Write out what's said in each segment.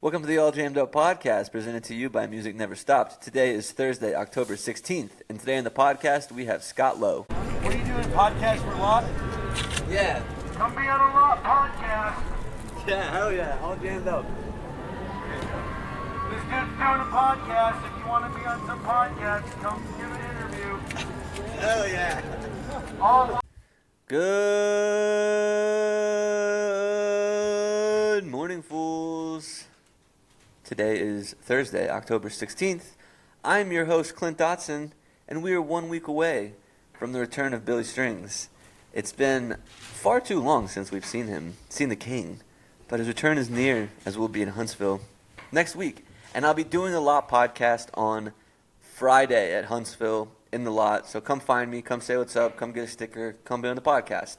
Welcome to the All Jammed Up podcast, presented to you by Music Never Stopped. Today is Thursday, October 16th, and today on the podcast we have Scott Lowe. What are you doing, podcast for Lot? Yeah. Come be on a Lot podcast. Yeah, hell yeah, All Jammed Up. This dude's doing a podcast. If you want to be on some podcast, come give an interview. Hell yeah. All Good morning, fools. Today is Thursday, October 16th. I'm your host, Clint Dotson, and we are 1 week away from the return of Billy Strings. It's been far too long since we've seen the king, but his return is near, as we'll be in Huntsville next week. And I'll be doing a Lot podcast on Friday at Huntsville in the Lot, so come find me, come say what's up, come get a sticker, come be on the podcast.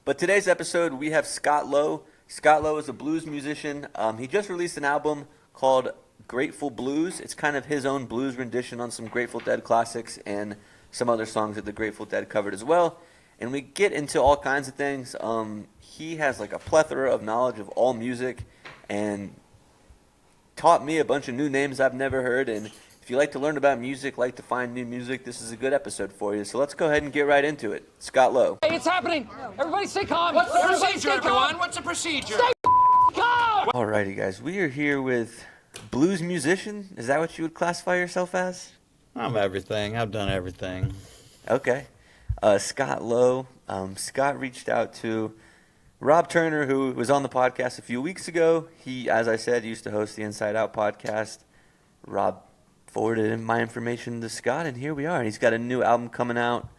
But today's episode, we have Scott Lowe. Scott Lowe is a blues musician. He just released an album called Grateful Blues. It's kind of his own blues rendition on some Grateful Dead classics and some other songs that the Grateful Dead covered as well. And we get into all kinds of things. He has like a plethora of knowledge of all music and taught me a bunch of new names I've never heard. And if you like to learn about music, like to find new music, this is a good episode for you. So let's go ahead and get right into it. Scott Lowe. Hey, it's happening! Everybody stay calm! What's the Everybody procedure, stay everyone? calm. What's the procedure? Stay calm! Alrighty, guys. We are here with blues musician. Is that what you would classify yourself as? I'm everything. I've done everything. Okay. Scott Lowe. Scott reached out to Rob Turner, who was on the podcast a few weeks ago. He, as I said, used to host the Inside Out podcast. Rob forwarded my information to Scott, and here we are. He's got a new album coming out.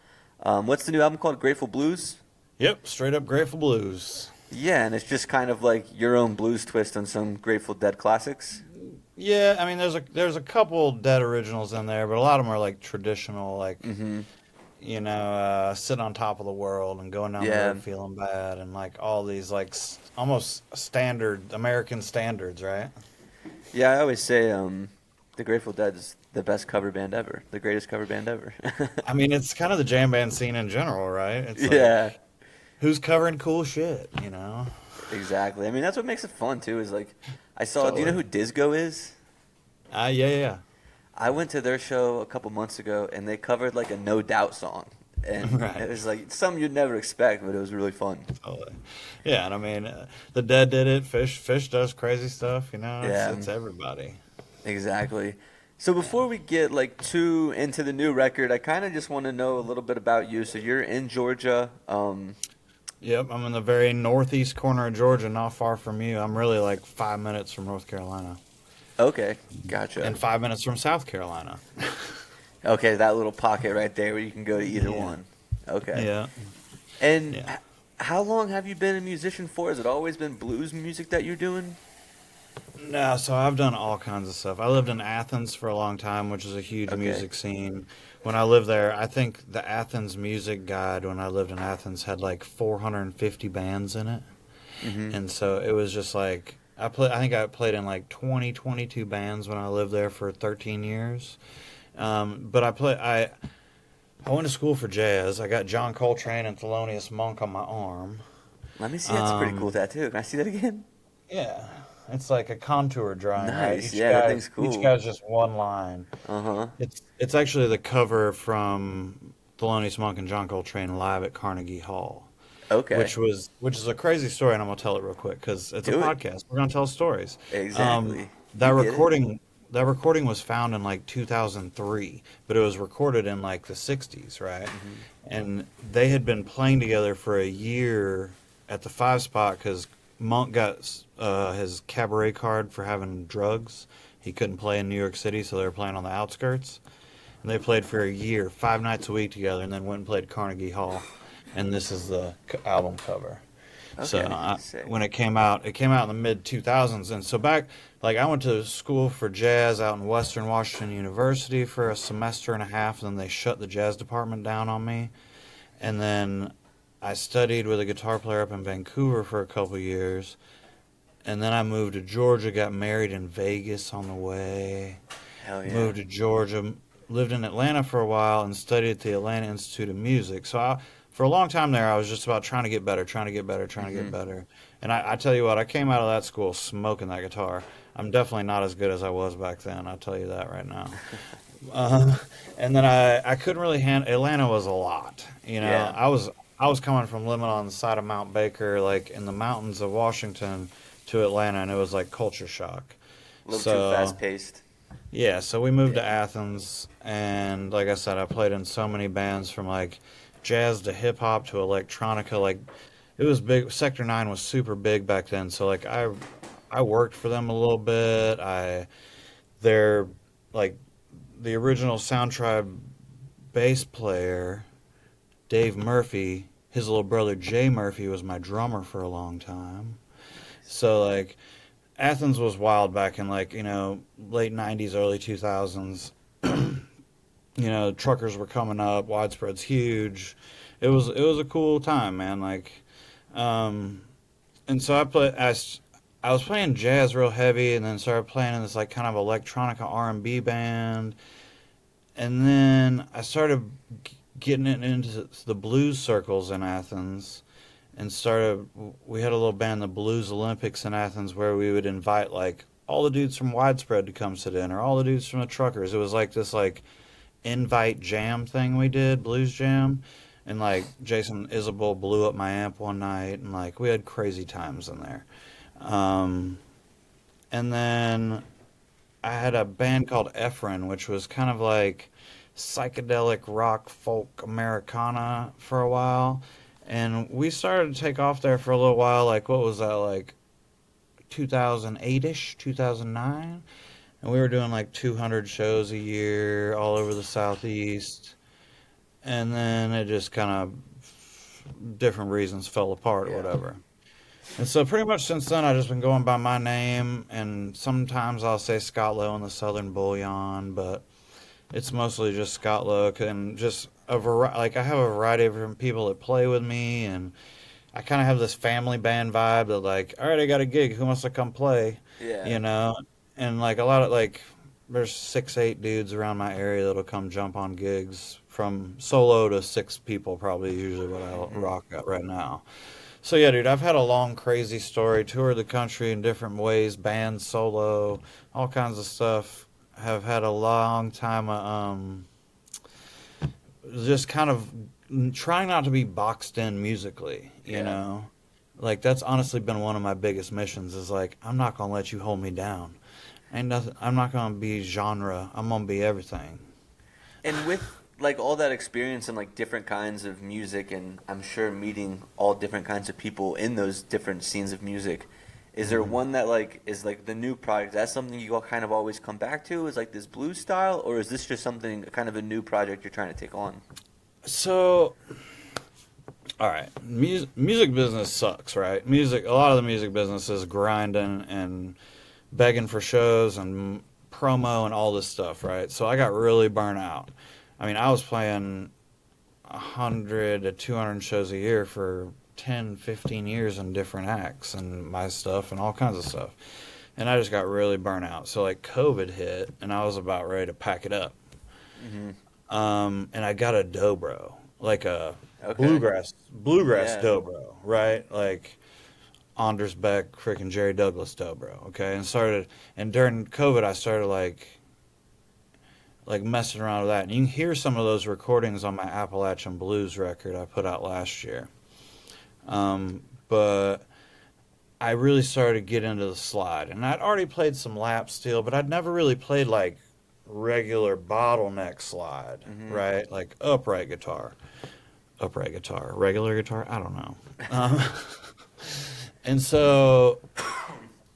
What's the new album called? Grateful Blues? Yep, straight up Grateful Blues. Yeah, and it's just kind of like your own blues twist on some Grateful Dead classics. Yeah, I mean, there's a couple Dead originals in there, but a lot of them are like traditional, like sitting on top of the world and going down the road feeling bad, and like all these like almost standard American standards, right? Yeah, I always say the Grateful Dead is the best cover band ever, the greatest cover band ever. I mean, it's kind of the jam band scene in general, right? It's like, yeah. Who's covering cool shit, you know? Exactly. I mean, that's what makes it fun, too, is like, I saw, Totally. do you know who Disco is? Yeah. I went to their show a couple months ago, and they covered like a No Doubt song. And Right. it was like something you'd never expect, but it was really fun. Totally. Yeah, and I mean, the Dead did it. Fish does crazy stuff, you know? Yeah. It's everybody. Exactly. So before we get like too into the new record, I kind of just want to know a little bit about you. So you're in Georgia. Yep, I'm in the very northeast corner of Georgia, not far from you. I'm really like 5 minutes from North Carolina. Okay, gotcha. And 5 minutes from South Carolina. Okay, that little pocket right there where you can go to either one. Okay. Yeah. And how long have you been a musician for? Has it always been blues music that you're doing? No, so I've done all kinds of stuff. I lived in Athens for a long time, which is a huge Okay. music scene. When I lived there, I think the Athens Music Guide, when I lived in Athens, had like 450 bands in it. Mm-hmm. And so it was just like, I think I played in like 22 bands when I lived there for 13 years. But I went to school for jazz. I got John Coltrane and Thelonious Monk on my arm. Let me see. That's a pretty cool tattoo. Can I see that again? Yeah. It's like a contour drawing. Nice. Right? Yeah, that thing's cool. Each guy's just one line. Uh-huh. It's actually the cover from Thelonious Monk and John Coltrane live at Carnegie Hall. Okay. Which is a crazy story, and I'm gonna tell it real quick because it's Do a it. podcast. We're gonna tell stories. Exactly. That You get it? recording was found in like 2003, but it was recorded in like the 60s, right? Mm-hmm. And they had been playing together for a year at the 5 Spot because Monk got his cabaret card for having drugs. He couldn't play in New York City, so they were playing on the outskirts. And they played for a year, 5 nights a week together, and then went and played Carnegie Hall. And this is the album cover. So sick. when it came out in the mid 2000s, and so back, like I went to school for jazz out in Western Washington University for a semester and a half, and then they shut the jazz department down on me, and then I studied with a guitar player up in Vancouver for a couple years, and then I moved to Georgia, got married in Vegas on the way, Hell yeah. moved to Georgia, lived in Atlanta for a while, and studied at the Atlanta Institute of Music. So for a long time there, I was just about trying to get better. And I tell you what, I came out of that school smoking that guitar. I'm definitely not as good as I was back then. I'll tell you that right now. Um, and then I couldn't really handle Atlanta was a lot. You know, Yeah, I was coming from living on the side of Mount Baker, like in the mountains of Washington, to Atlanta, and it was like culture shock. a little too So fast paced. yeah, so we moved to Yeah. Athens, and like I said, I played in so many bands from like jazz to hip hop to electronica. Like it was big. Sector 9 was super big back then. So like I worked for them a little bit. They're like the original Sound Tribe bass player, Dave Murphy. His little brother Jay Murphy was my drummer for a long time. So like Athens was wild back in like, late 90s, early 2000s. Truckers were coming up, widespread's huge. It was a cool time, man. Like um and so I was playing jazz real heavy and then started playing in this like kind of electronica R&B band. And then I started getting it into the blues circles in Athens and we had a little band, the Blues Olympics in Athens, where we would invite like all the dudes from Widespread to come sit in, or all the dudes from the Truckers. It was like this like invite jam thing we did, blues jam, and like Jason Isabel blew up my amp one night, and like we had crazy times in there. Um, and then I had a band called Ephraim, which was kind of like psychedelic rock folk Americana for a while. And we started to take off there for a little while. Like, what was that, like 2008 ish, 2009? And we were doing like 200 shows a year all over the Southeast. And then it just kind of, different reasons, fell apart or Yeah. whatever. And so pretty much since then, I've just been going by my name, and sometimes I'll say Scott Lowe in the Southern Bullion, but it's mostly just Scott Lowe and just like I have a variety of different people that play with me, and I kind of have this family band vibe that like, all right, I got a gig, who wants to come play, Yeah. you know? And like a lot of like, there's 6, 8 dudes around my area that'll come jump on gigs from solo to 6 people, probably usually what I Hmm. rock at right now. So yeah, dude, I've had a long, crazy story. Toured the country in different ways, band, solo, all kinds of stuff. Have had a long time, just kind of trying not to be boxed in musically. Yeah. Like that's honestly been one of my biggest missions. Is like I'm not gonna let you hold me down. Ain't nothing. I'm not gonna be genre. I'm gonna be everything. And with like all that experience and like different kinds of music, and I'm sure meeting all different kinds of people in those different scenes of music, is there one that like is like the new project? Is that something you all kind of always come back to? Is like this blues style, or is this just something kind of a new project you're trying to take on? So, all right, music business sucks, right? A lot of the music business is grinding and begging for shows and promo and all this stuff, right? So I got really burnt out. I mean, I was playing 100 to 200 shows a year for 10, 15 years in different acts and my stuff and all kinds of stuff. And I just got really burnt out. So like COVID hit and I was about ready to pack it up. Hmm. And I got a dobro, like a Okay. bluegrass Yeah. dobro, right? Like Anders Beck, freaking Jerry Douglas dobro, okay? And during COVID I started like messing around with that. And you can hear some of those recordings on my Appalachian Blues record I put out last year. But I really started to get into the slide. And I'd already played some lap steel, but I'd never really played like regular bottleneck slide, Hmm. right? Like upright guitar, regular guitar, I don't know. Um, and so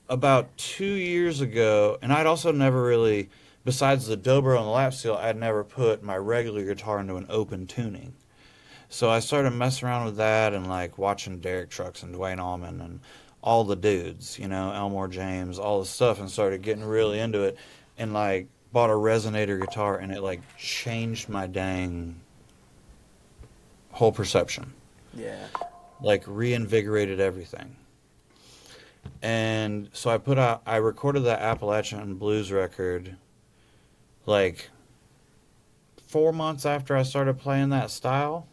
about 2 years ago, and I'd also never really, besides the dobro and the lap steel, I'd never put my regular guitar into an open tuning. So I started messing around with that and like watching Derek Trucks and Dwayne Allman and all the dudes, Elmore James, all the stuff, and started getting really into it and like bought a resonator guitar, and it like changed my dang whole perception. Yeah. Like reinvigorated everything. And so I recorded that Appalachian Blues record like 4 months after I started playing that style.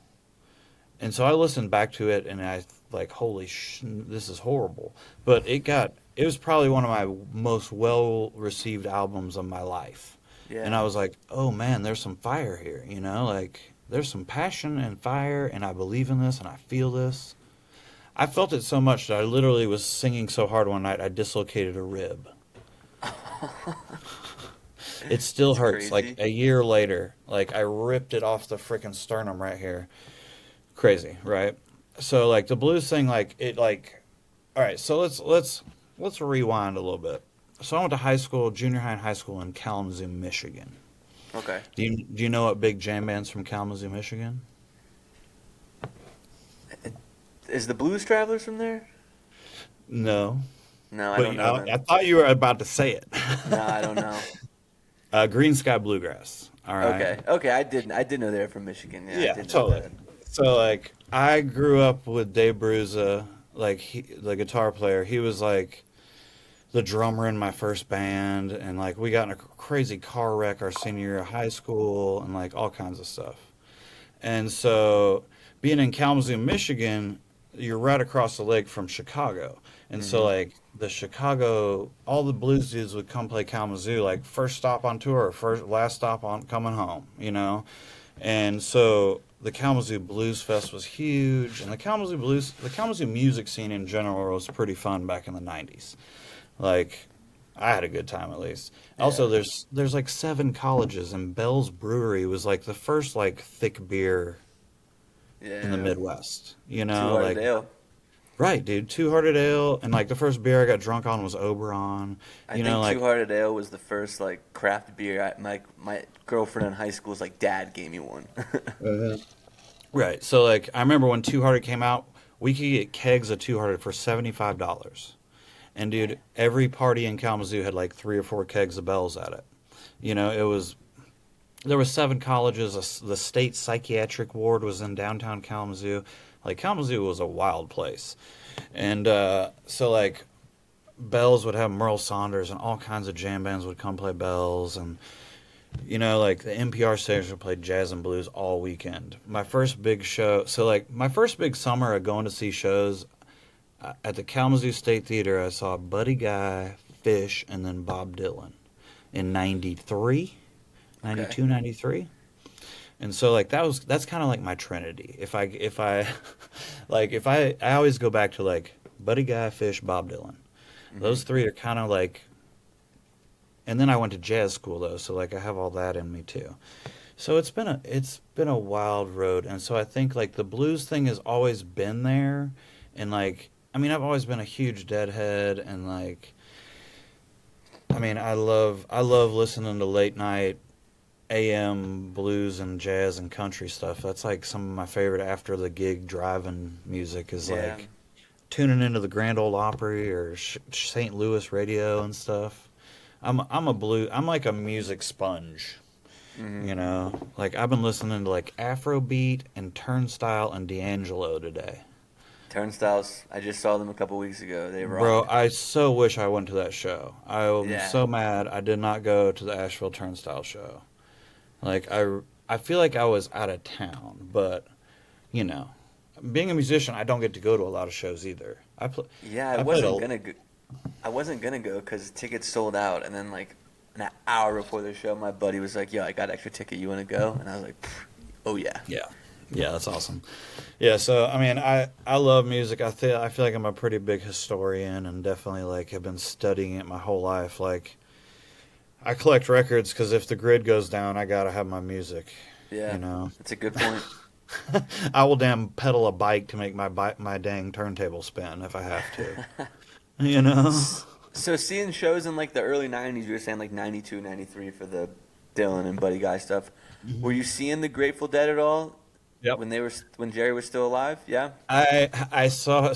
And so I listened back to it, and I like, holy this is horrible. But it was probably one of my most well received albums of my life. And Yeah. I was like, oh man, there's some fire here, you know, like there's some passion and fire, and I believe in this, and I feel this. I felt it so much that I literally was singing so hard one night I dislocated a rib. It still It's hurts. Like crazy. a year later, like I ripped it off the freaking sternum right here. Crazy, right? So like the blues thing, like it, like, all right. So let's rewind a little bit. So I went to high school, junior high and high school in Kalamazoo, Michigan. Okay. Do you know what big jam band's from Kalamazoo, Michigan? Is the Blues Travelers from there? No, No, I but don't know them. I thought you were about to say it. No, I don't know. Green Sky Bluegrass. All right. Okay. Okay, I did know they were from Michigan. Yeah, I Yeah, did know totally. that. So like I grew up with Dave Bruza, like the guitar player. He was like the drummer in my first band, and like we got in a crazy car wreck our senior year of high school, and like all kinds of stuff. And so being in Kalamazoo, Michigan, you're right across the lake from Chicago. And so Mhm. like the Chicago, all the blues dudes would come play Kalamazoo, like first stop on tour, first last stop on coming home, you know. And so the Kalamazoo Blues Fest was huge, and the Kalamazoo music scene in general was pretty fun back in the '90s. Like, I had a good time at least. Also, Yeah. there's like 7 colleges, and Bell's Brewery was like the first like thick beer in the Yeah. Midwest. You Two know, Hearted like Ale. right, dude, Two Hearted Ale, and like the first beer I got drunk on was Oberon. I You know, think Two like Hearted Ale was the first like craft beer. My girlfriend in high school's like dad gave me one. right. So like I remember when Two Hearted came out, we could get kegs of Two Hearted for $75. And dude, every party in Kalamazoo had like 3 or 4 kegs of bells at it. You know, it was there were 7 colleges. The state psychiatric ward was in downtown Kalamazoo. Like Kalamazoo was a wild place, and so like bells would have Merle Saunders and all kinds of jam bands would come play bells, and you know like the NPR station would play jazz and blues all weekend. My first big show, so like my first big summer of going to see shows at the Kalamazoo State Theater, I saw Buddy Guy, Fish, and then Bob Dylan in 93, Okay. 92, 93. And so like that's kind of like my trinity. If I like if I always go back to like Buddy Guy, Fish, Bob Dylan. Hmm. Those three are kind of like, and then I went to jazz school though, so like I have all that in me too. So it's been a wild road, and so I think like the blues thing has always been there, and like I mean I've always been a huge Deadhead, and like I mean I love listening to late night AM blues and jazz and country stuff. That's like some of my favorite after the gig driving music is Yeah. like tuning into the Grand Ole Opry or St. Louis radio and stuff. I'm like a music sponge, Hmm. you know. Like I've been listening to like Afrobeat and Turnstile and D'Angelo today. Turnstiles. I just saw them a couple weeks ago. They Bro, rock. I so wish I went to that show. I am Yeah. so mad I did not go to the Asheville Turnstile show. Like I feel like I was out of town, but you know, being a musician, I don't get to go to a lot of shows either. Yeah, I played a I wasn't gonna go because tickets sold out, and then like an hour before the show, my buddy was like, "Yo, I got an extra ticket. You want to go?" And I was like, "Pfft, "Oh yeah." yeah. Yeah, that's awesome. Yeah, so I mean, I love music. I feel like I'm a pretty big historian and definitely like have been studying it my whole life. Like I collect records because if the grid goes down, I gotta have my music. Yeah, You know, that's a good point. I will damn pedal a bike to make my dang turntable spin if I have to. You know. So seeing shows in like the early '90s, you were saying like '92, '93 for the Dylan and Buddy Guy stuff. Were you seeing the Grateful Dead at all Yep. when Jerry was still alive? Yeah. I saw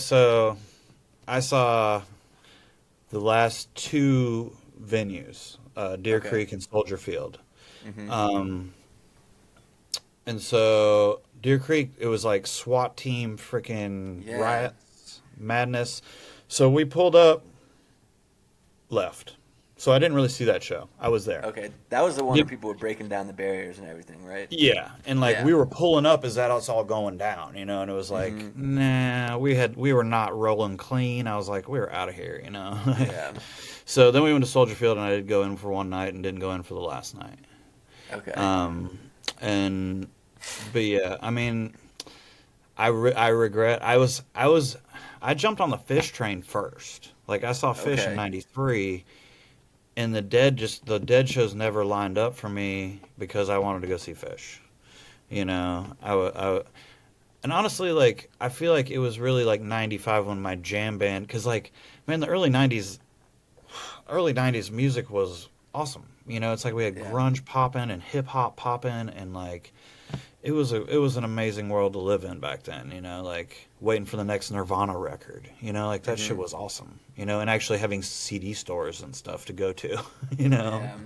the last 2 venues, Deer Okay. Creek and Soldier Field. Hmm. Um, and so Deer Creek, it was like SWAT team freaking Yeah. riots, madness. So we pulled up, left, So I didn't really see that show. I was there. Okay, that was the one Yep. where people were breaking down the barriers and everything, right? Yeah, and like Yeah. we were pulling up as that was all going down, and it was like, nah, we were not rolling clean. I was like, we were out of here, Yeah. So then we went to Soldier Field, and I did go in for one night and didn't go in for the last night. Okay. And but yeah, I mean, I regret I jumped on the Fish train first. Like I saw Fish in Okay. '93, and the Dead shows never lined up for me because I wanted to go see Fish. And honestly, like I feel like it was really like '95 when my jam band, because like man, the early '90s music was awesome. It's like we had Yeah. grunge popping and hip hop popping, and like it was an amazing world to live in back then. Like waiting for the next Nirvana record. Like that shit was awesome. And actually having CD stores and stuff to go to. Yeah.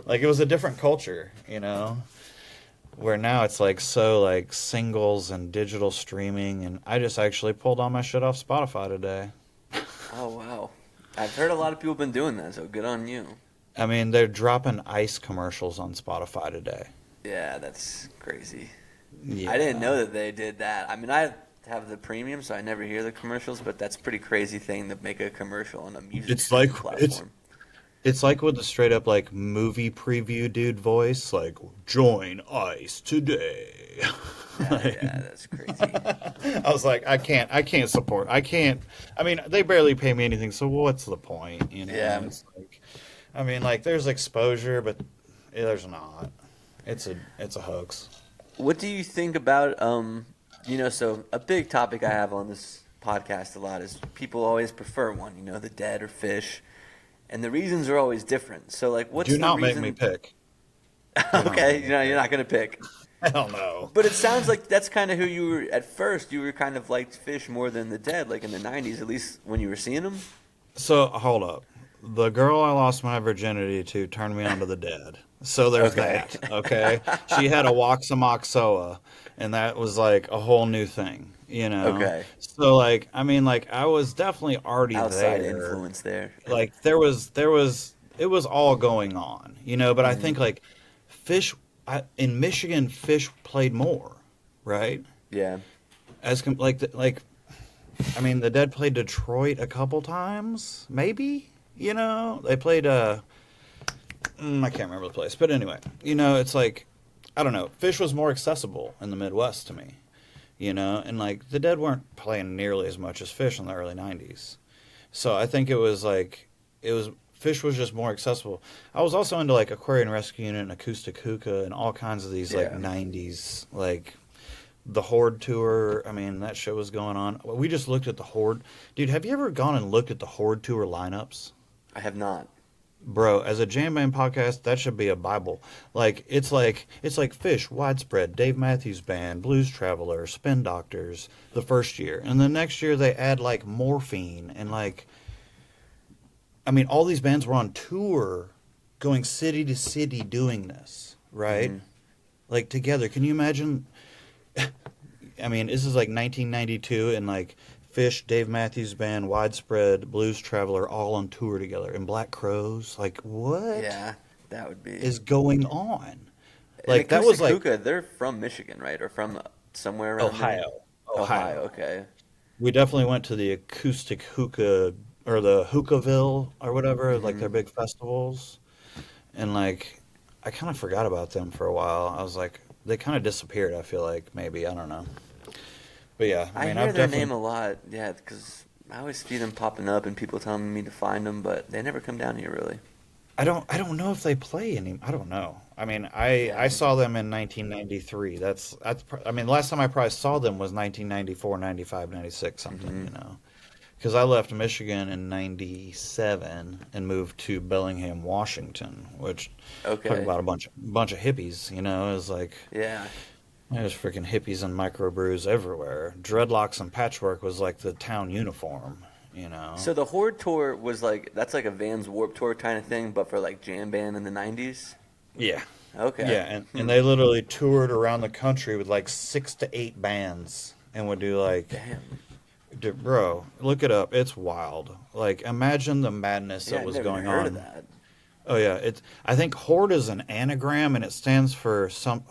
Like it was a different culture. Where now it's like so like singles and digital streaming, and I just actually pulled all my shit off Spotify today. Oh wow. I've heard a lot of people been doing that, so good on you. I mean, they're dropping Ice commercials on Spotify today. Yeah, that's crazy. Yeah. I didn't know that they did that. I mean, I have the premium, so I never hear the commercials, but that's a pretty crazy thing to make a commercial on a music It's like platform. it's like with the straight up like movie preview dude voice, like join Ice today. Yeah, that's crazy. I was like, I can't support. I mean, they barely pay me anything, so what's the point? Yeah. It's like, I mean, like there's exposure, but there's not. It's a hoax. What do you think about so a big topic I have on this podcast a lot is people always prefer one, the Dead or Fish, and the reasons are always different. So like, what's Do the not reason? make me pick. Okay, you're not gonna pick. Hell no. But it sounds like that's kind of who you were at first. You were kind of liked Fish more than the Dead, like in the '90s, at least when you were seeing them. So hold up. The girl I lost my virginity to turned me on to the Dead. So there's Okay. that. Okay. She had a Waxamoxoa, and that was like a whole new thing. Okay. So like, I mean, like I was definitely already Outside there. influence there. Like it was all going on. But I think like Fish in Michigan, Fish played more, right? Yeah. I mean, the Dead played Detroit a couple times, maybe. They played I can't remember the place, but anyway, it's like I don't know. Fish was more accessible in the Midwest to me, and like the Dead weren't playing nearly as much as Fish in the early '90s. So I think Fish was just more accessible. I was also into like Aquarian Rescue Unit and Acoustic Hookah and all kinds of these like Yeah. '90s like the Horde tour. I mean, that show was going on. We just looked at the Horde. Dude, have you ever gone and looked at the Horde tour lineups? I have not. Bro, as a jam band podcast, that should be a Bible. Like it's like Fish, Widespread, Dave Matthews Band, Blues Traveler, Spin Doctors the first year. And the next year they add like Morphine and like I mean all these bands were on tour going city to city doing this, right? Like together. Can you imagine I mean, this is like 1992 and like Fish, Dave Matthews Band, Widespread, Blues Traveler, all on tour together, and Black Crows. Like, what Yeah, that would be. is going on? And Like, that was Acoustic like Hookah, they're from Michigan, right? Or from somewhere around there? Ohio. Ohio, okay. We definitely went to the Acoustic Hookah or the Hookahville or whatever, like their big festivals, and like I kind of forgot about them for a while. I was like, they kind of disappeared. I feel like maybe I don't know, but yeah, I mean, hear I've their definitely. name a lot, yeah, because I always see them popping up and people telling me to find them, but they never come down here really. I don't know if they play any. I don't know. I mean, I saw them in 1993. I mean, the last time I probably saw them was 1994, 95, 96 something, Because I left Michigan in '97 and moved to Bellingham, Washington, which talk Okay. about a bunch of hippies, It was like Yeah. there's freaking hippies and microbrews everywhere. Dreadlocks and patchwork was like the town uniform, So the Horde tour was like, that's like a Vans Warped Tour kind of thing, but for like jam band in the 90s? Yeah. Okay. Yeah, and they literally toured around the country with like 6 to 8 bands and would do like, Damn. bro, look it up. It's wild. Like, imagine the madness Yeah, that was I've never going heard on. of that. Oh yeah, it's. I think Horde is an anagram, and it stands for some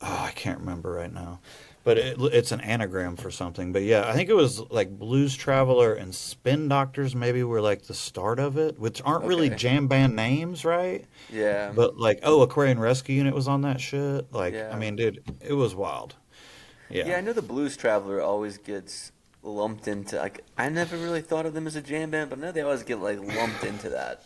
I can't remember right now, but it's an anagram for something. But yeah, I think it was like Blues Traveler and Spin Doctors maybe were like the start of it, which aren't really Okay. jam band names, right? Yeah. But like, oh, Aquarian Rescue Unit was on that shit. Like, I Yeah. mean, dude, it was wild. Yeah, Yeah. I know the Blues Traveler always gets lumped into like I never really thought of them as a jam band, but now they always get like lumped into that.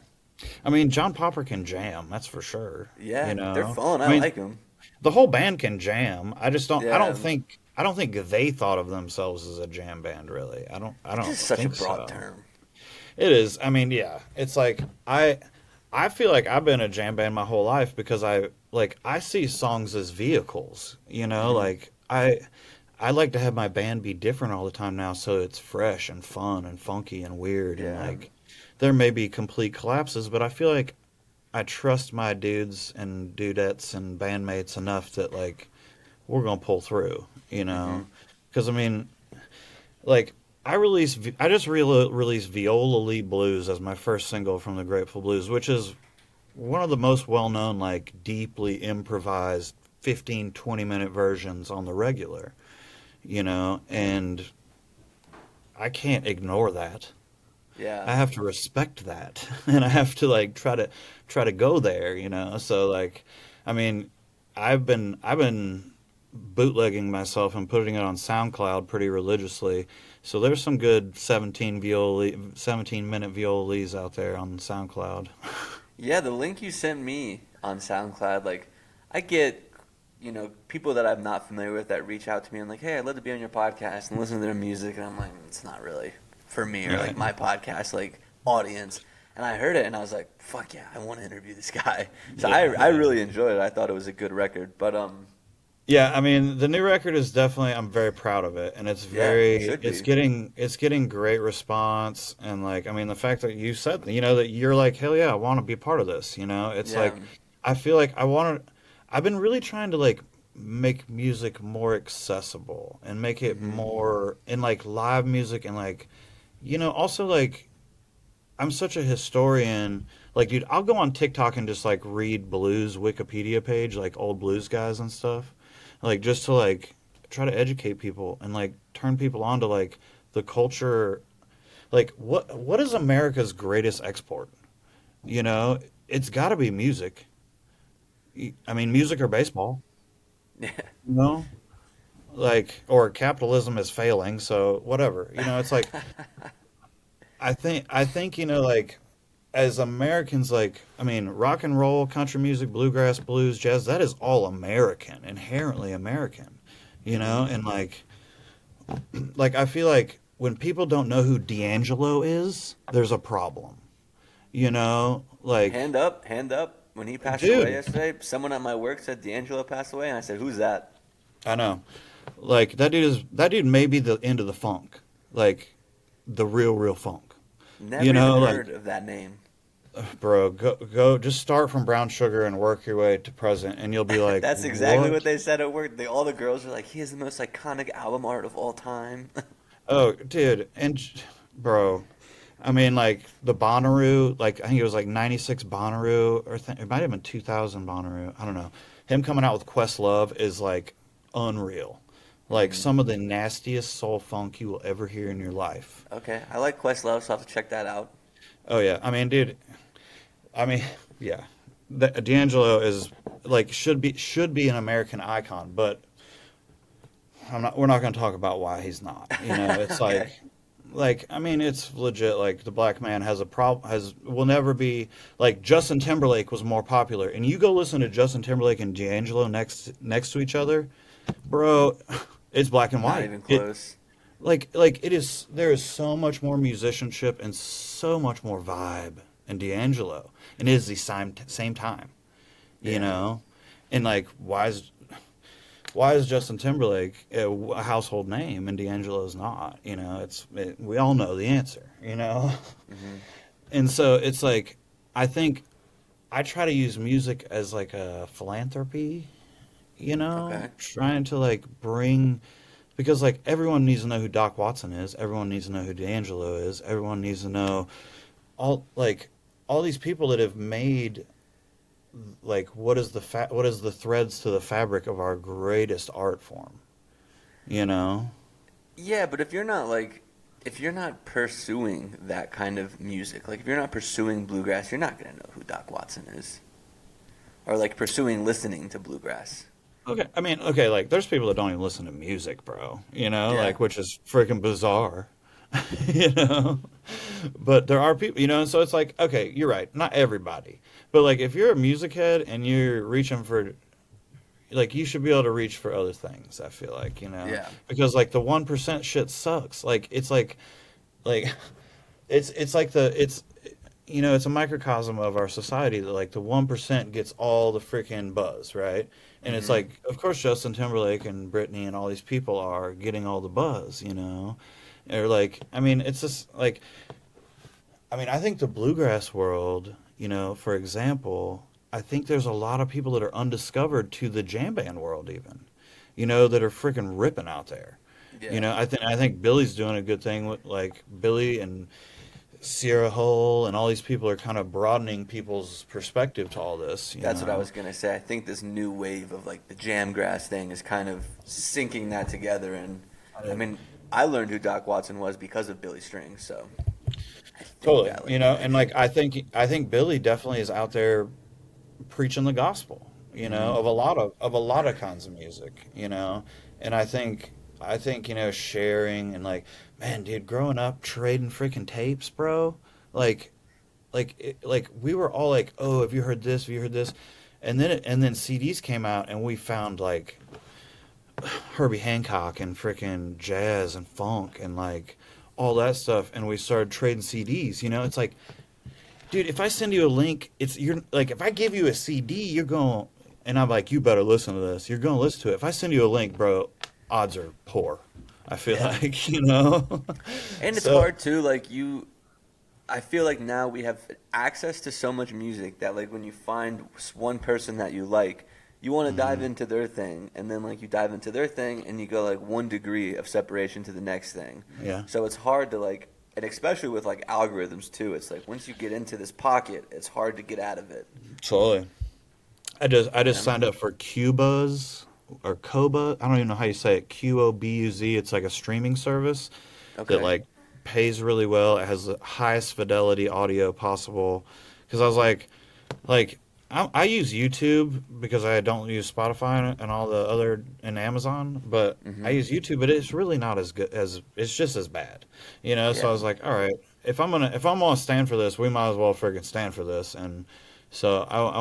I mean, John Popper can jam, that's for sure. Yeah, You they're know, fun. I I mean, like them. the whole band can jam. I just don't. Yeah, I don't think they thought of themselves as a jam band. Really, I it's don't just such a think broad so. term. It is. I mean, yeah. It's like I feel like I've been a jam band my whole life because I see songs as vehicles, you know, Hmm. like I like to have my band be different all the time now so it's fresh and fun and funky and weird and Yeah, like there may be complete collapses, but I feel like I trust my dudes and dudettes and bandmates enough that like we're going to pull through, you hmm, know. Cuz I mean, like I just released Viola Lead Blues as my first single from the Grateful Blues, which is one of the most well-known like deeply improvised 15-20 minute versions on the regular, you know, and I can't ignore that. yeah. I have to respect that and I have to like try to go there, you know. So like I mean, I've been bootlegging myself and putting it on SoundCloud pretty religiously. So there's some good 17-minute violas out there on SoundCloud. Yeah, the link you sent me on SoundCloud, like, I get, people that I'm not familiar with that reach out to me and like, hey, I'd love to be on your podcast and listen to their music, and I'm like, it's not really for me or like Right. my podcast like audience. And I heard it and I was like, fuck yeah, I want to interview this guy. So Yeah, I yeah. really enjoyed it. I thought it was a good record, but Yeah, I mean, the new record is definitely I'm very proud of it and yeah, you should be. it's getting great response and like I mean the fact that you said you know that you're like hell yeah, I want to be part of this, you know? It's Yeah, like I feel like I've been really trying to like make music more accessible and make it hmm, more in like live music and like you know, also like I'm such a historian. Like, dude, I'll go on TikTok and just like read blues Wikipedia page, like old blues guys and stuff, like just to like try to educate people and like turn people on to like the culture. Like, what is America's greatest export? You know, it's got to be music. I mean, music or baseball. yeah, You know, like or capitalism is failing, so whatever. You know, it's like I think you know like as Americans, like, I mean, rock and roll, country music, bluegrass, blues, jazz, that is all American, inherently American, you hmm. know? And like I feel like when people don't know who D'Angelo is, there's a problem, you know? Like, Hand up, hand up. When he passed away dude, yesterday, someone at my work said D'Angelo passed away, and I said, who's that? I know. Like that dude may be the end of the funk, like the real funk, you Never even know? heard Like, of that name. bro, go, just start from Brown Sugar and work your way to present, and you'll be like, That's exactly what what? they said at work. All the girls were like, he has the most iconic album art of all time. Oh, dude, bro, I mean, like the Bonnaroo, like I think it was like '96 Bonnaroo, or it might have been 2000 Bonnaroo. I don't know. Him coming out with Questlove is like unreal, like Hmm. some of the nastiest soul funk you will ever hear in your life. Okay, I like Questlove, so I'll have to check that out. Oh yeah, I mean, dude, I mean, yeah, D'Angelo is like should be an American icon, but I'm not. We're not going to talk about why he's not. You know, it's Okay. like I mean it's legit like the black man has a problem has will never be like Justin Timberlake was more popular and you go listen to Justin Timberlake and D'Angelo next to each other, bro, it's black and Not white. even It close. like it is there is so much more musicianship and so much more vibe in D'Angelo and it is the same time, you Yeah. know, and like why is Justin Timberlake a household name and D'Angelo's not? You know, we all know the answer. You know, Hmm. and so it's like I think I try to use music as like a philanthropy. You know, Okay. trying to like bring because like everyone needs to know who Doc Watson is. Everyone needs to know who D'Angelo is. Everyone needs to know all like all these people that have made like what is the threads to the fabric of our greatest art form, you know? Yeah, but if you're not pursuing that kind of music, like if you're not pursuing bluegrass, you're not gonna know who Doc Watson is, or like pursuing listening to bluegrass. Okay, I mean, okay, like there's people that don't even listen to music, bro. You know, Yeah. like which is freaking bizarre. You know, but there are people, you know, and so it's like, okay, you're right, not everybody, but like if you're a music head and you're reaching for, like, you should be able to reach for other things. I feel like, you know, Yeah. because like the 1% shit sucks. Like it's like it's like it's you know, it's a microcosm of our society that like the 1% gets all the freaking buzz, right? And it's Hmm. like, of course, Justin Timberlake and Britney and all these people are getting all the buzz, you know? Or like, I mean, it's just like, I mean, I think the bluegrass world, you know, for example, I think there's a lot of people that are undiscovered to the jam band world, even, you know, that are freaking ripping out there. You Yeah. know, I think Billy's doing a good thing with like Billy and Sierra Hull and all these people are kind of broadening people's perspective to all this, you That's what I know. was gonna say. I think this new wave of like the jam grass thing is kind of syncing that together. And I I- mean, I learned who Doc Watson was because of Billy Strings, so I think Totally, that you like know, and like connects. I think Billy definitely is out there preaching the gospel, you know, Hmm. of a lot of kinds of music, you know. And I think, you know, sharing and like, man, dude, growing up trading freaking tapes, bro, like like we were all like, "Oh, have you heard this? Have you heard this?" And then CDs came out and we found like Herbie Hancock and freaking jazz and funk and like all that stuff and we started trading CDs, you know? It's like, dude, if I send you a link, it's you're like if I give you a CD, you're going and I'm like, you better listen to this. You're going to listen to it. If I send you a link, bro, odds are poor. I feel Yeah, like, you know. and it's So, hard too. Like you, I feel like now we have access to so much music that like when you find one person that you like, you want to dive mhm, into their thing, and then like you dive into their thing, and you go like 1 degree of separation to the next thing. yeah. So it's hard to like, and especially with like algorithms too. It's like once you get into this pocket, it's hard to get out of it. Totally. I just Yeah. signed up for Cubuzz or Coba. I don't even know how you say it. Qobuz. It's like a streaming service that Okay. like pays really well. It has the highest fidelity audio possible. Because I was like I use YouTube because I don't use Spotify and all the other and Amazon, but I Hmm. use YouTube, but it's really not as good as it's just as bad, you know. So I Yeah. was like, all right, if I'm gonna stand for this, we might as well freaking stand for this. And so I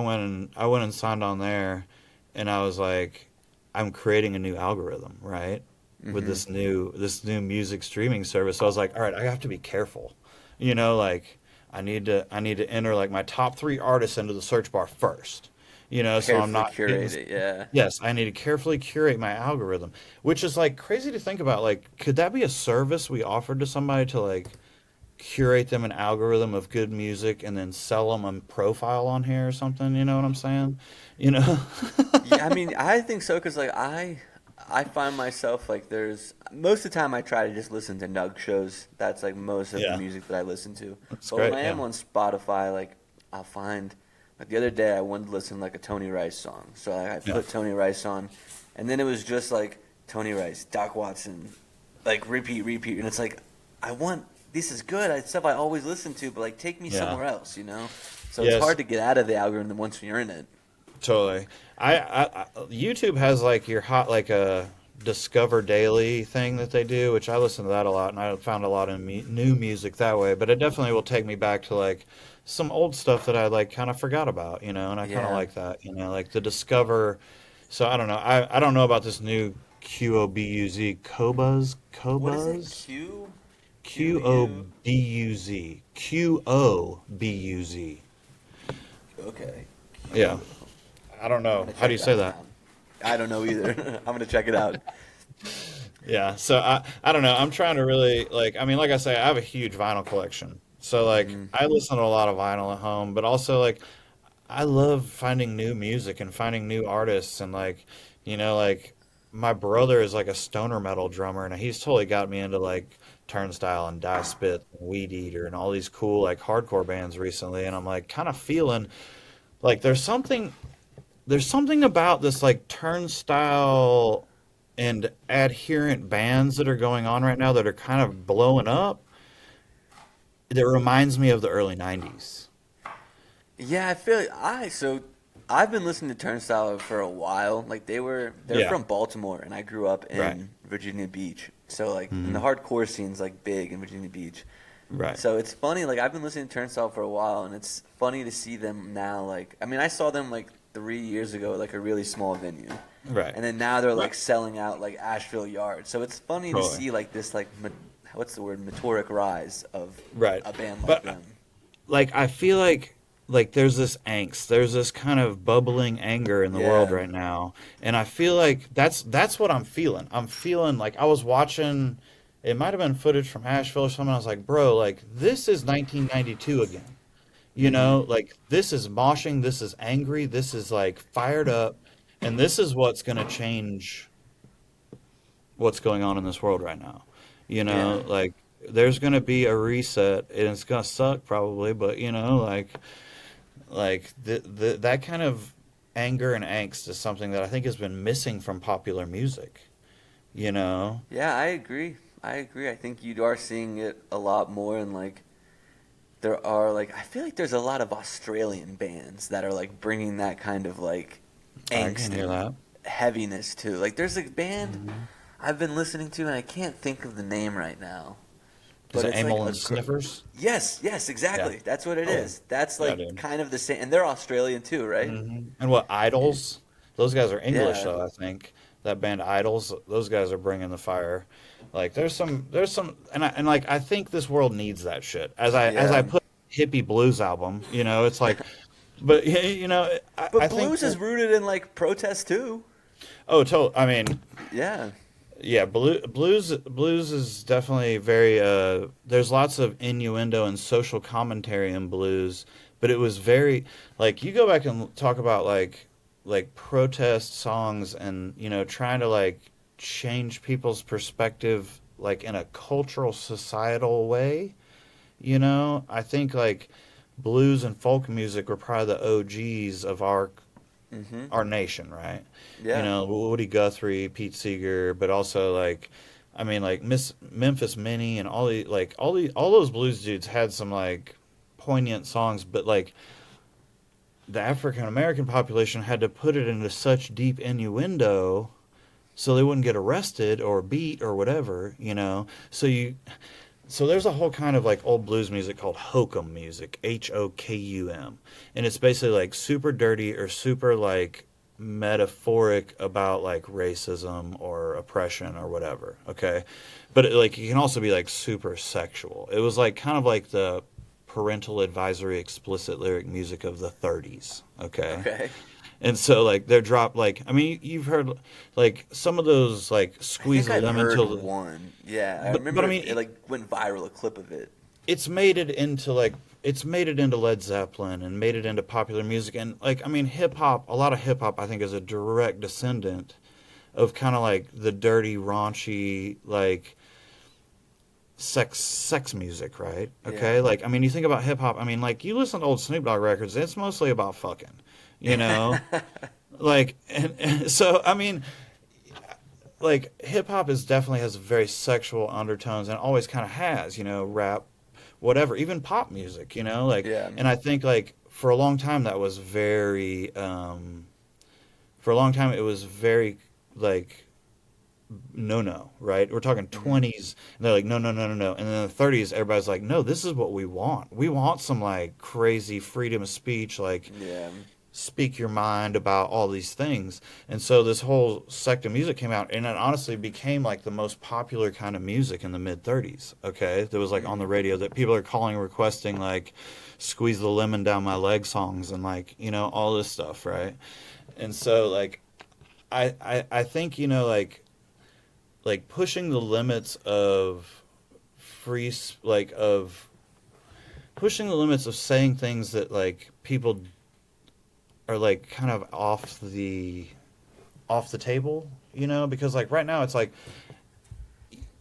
went and signed on there, and I was like, I'm creating a new algorithm, right? With Hmm. this new music streaming service. So I was like, all right, I have to be careful, you know, like I need to enter like my top 3 artists into the search bar first, you know, so I'm Carefully not getting. curate it. Yeah. Yes, I need to carefully curate my algorithm, which is like crazy to think about. Like, could that be a service we offered to somebody to like curate them an algorithm of good music and then sell them a profile on here or something? You know what I'm saying? You know? Yeah, I mean, I think so because like I find myself like there's most of the time I try to just listen to Nug shows. That's like most of the Yeah, music that I listen to. that's But when great. I am Yeah, on Spotify, like I'll find like the other day I wanted to listen to like a Tony Rice song, so I yeah, put Tony Rice on, and then it was just like Tony Rice, Doc Watson, like repeat, repeat, and it's like I want this is good. It's stuff I always listen to, but like take me yeah. somewhere else, you know. So it's Yes, hard to get out of the algorithm once you're in it. totally. YouTube has like your hot like a Discover Daily thing that they do, which I listen to that a lot, and I found a lot of new music that way. But it definitely will take me back to like some old stuff that I like kind of forgot about, you know, and I kind of Yeah. like that, you know, like the Discover. So I don't know. I don't know about this new QOBUZ What is it? Qobuz Q Q U. QOBUZ. Okay. Yeah, Q. I don't I'm know. gonna How do check you that say one that? out. I don't know either. I'm gonna check it out. Yeah, so I don't know. I'm trying to really like I mean like I say I have a huge vinyl collection. So like Hmm. I listen to a lot of vinyl at home, but also like I love finding new music and finding new artists and like like my brother is like a stoner metal drummer and he's totally got me into like Turnstile and Die Spit and Weed Eater and all these cool like hardcore bands recently, and I'm like kind of feeling like there's something about this like Turnstile and adherent bands that are going on right now that are kind of blowing up that reminds me of the early 90s. Yeah, I feel so I've been listening to Turnstile for a while. Like they're Yeah. from Baltimore and I grew up Right. in Virginia Beach. So like and the Hmm. hardcore scene's like big in Virginia Beach. Right. So it's funny, like I've been listening to Turnstile for a while and it's funny to see them now like I mean I saw them like 3 years ago at like a really small venue. Right. And then now they're like Right. selling out like Asheville Yard. So it's funny to Totally. see like this like what's the word meteoric rise of Right. a band like But them. like I feel like there's this angst, there's this kind of bubbling anger in the world Yeah. right now, and I feel like that's what I'm feeling. I'm feeling like I was watching. It might have been footage from Asheville or something. I was like, bro, like this is 1992 again. You Mhm. know, like this is moshing, this is angry, this is like fired up, and this is what's gonna change what's going on in this world right now. You Yeah. know, like there's gonna be a reset, and it's gonna suck probably, but that kind of anger and angst is something that I think has been missing from popular music. You know, Yeah, I agree. I agree. I think you are seeing it a lot more and like there are like I feel like there's a lot of Australian bands that are like bringing that kind of like I can angst hear and that. heaviness too. Like there's a band Hmm. I've been listening to and I can't think of the name right now. Is But it it's like Amyl and Sniffers? yes, yes, Yeah. exactly. That's what it Oh, is. That's yeah, like dude. kind of the same and they're Australian too, right? And what, Idols? Those guys are English Yeah. though, I think. That band Idols, those guys are bringing the fire. Like there's some and like I think this world needs that shit. As I Yeah. put hippie blues album, it's like but I But think blues is that, rooted in like protest too. I mean, Yeah. yeah, blues is definitely very there's lots of innuendo and social commentary in blues, but it was very like you go back and talk about like protest songs and trying to like change people's perspective like in a cultural societal way, I think like blues and folk music were probably the OGs of Mhm. our nation, right? Yeah. Woody Guthrie, Pete Seeger, but also like, I mean, like Miss Memphis Minnie and all those blues dudes had some like poignant songs, but like the African American population had to put it into such deep innuendo so they wouldn't get arrested or beat or whatever, So there's a whole kind of like old blues music called hokum music, Hokum, and it's basically like super dirty or super like metaphoric about like racism or oppression or whatever. Okay, but like it can also be like super sexual. It was like kind of like the parental advisory explicit lyric music of the 30s. Okay, Okay. and so like they're dropped like I mean you've heard like some of those like I squeeze think the I've lemon heard till the one. Yeah, I but remember I it mean like went viral a clip of it. it's made it into Led Zeppelin and made it into popular music and like I mean a lot of hip hop I think is a direct descendant of kind of like the dirty raunchy like sex music, right? Yeah. Okay? Like I mean you think about hip hop, I mean like you listen to old Snoop Dogg records, it's mostly about fucking, you know? Like and so I mean like hip hop is definitely has very sexual undertones and always kind of has, rap, whatever, even pop music, like, Yeah. and I think like for a long time that was for a long time it was very like no, right? We're talking Hmm. 20s, and they're like, no. And then in the 30s, everybody's like, no, this is what we want. We want some like crazy freedom of speech, like Yeah. speak your mind about all these things. And so this whole sect of music came out and it honestly became like the most popular kind of music in the mid 30s. Okay. That was like on the Hmm. radio that people are calling, requesting like squeeze the lemon down my leg songs and like, all this stuff. Right. And so like, I think, like pushing the limits of like of pushing the limits of saying things that like people are like kind of off the table, because like right now it's like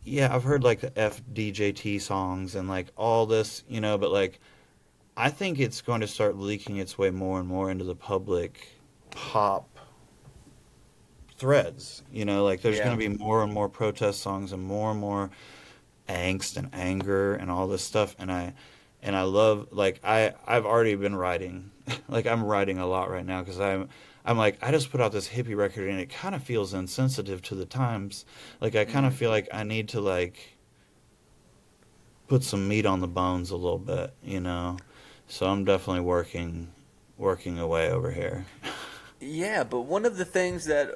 yeah, I've heard like the FDJT songs and like all this, but like I think it's going to start leaking its way more and more into the public pop threads. Like there's going Yeah. to be more and more protest songs and more angst and anger and all this stuff. And I love like I've already been writing, like I'm writing a lot right now because I'm like I just put out this hippie record and it kind of feels insensitive to the times. Like I kind of Mm. feel like I need to like put some meat on the bones a little bit. So I'm definitely working away over here. Yeah, but one of the things that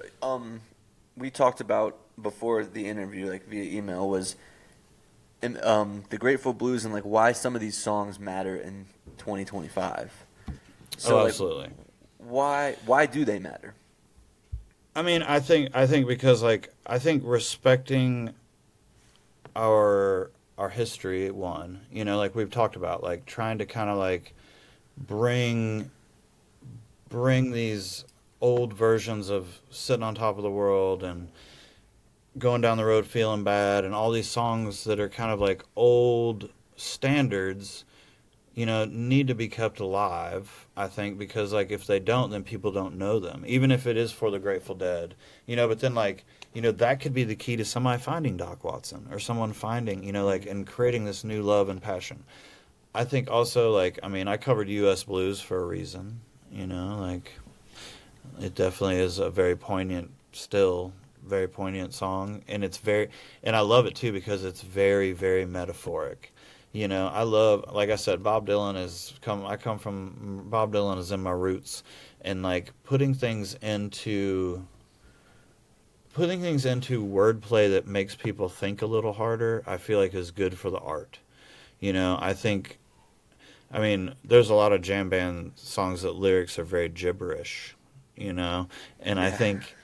we talked about before the interview, like via email, was the Grateful Blues and like why some of these songs matter in 2025. Oh, So like absolutely. why do they matter? I mean, I think because like I think respecting our history one, like we've talked about, like trying to kind of like bring bring these old versions of sitting on top of the world and going down the road feeling bad and all these songs that are kind of like old standards, need to be kept alive, I think, because like if they don't, then people don't know them, even if it is for the Grateful Dead, but then like, that could be the key to somebody finding Doc Watson or someone finding, like, and creating this new love and passion. I think also, like, I mean, I covered U.S. blues for a reason, like, it definitely is a very poignant, still very poignant song, and and I love it too because it's very, very metaphoric. I love, like I said, Bob Dylan is come. I come from Bob Dylan is in my roots, and like putting things into wordplay that makes people think a little harder. I feel like is good for the art. I think. I mean, there's a lot of jam band songs that lyrics are very gibberish, you know, and I Yeah. think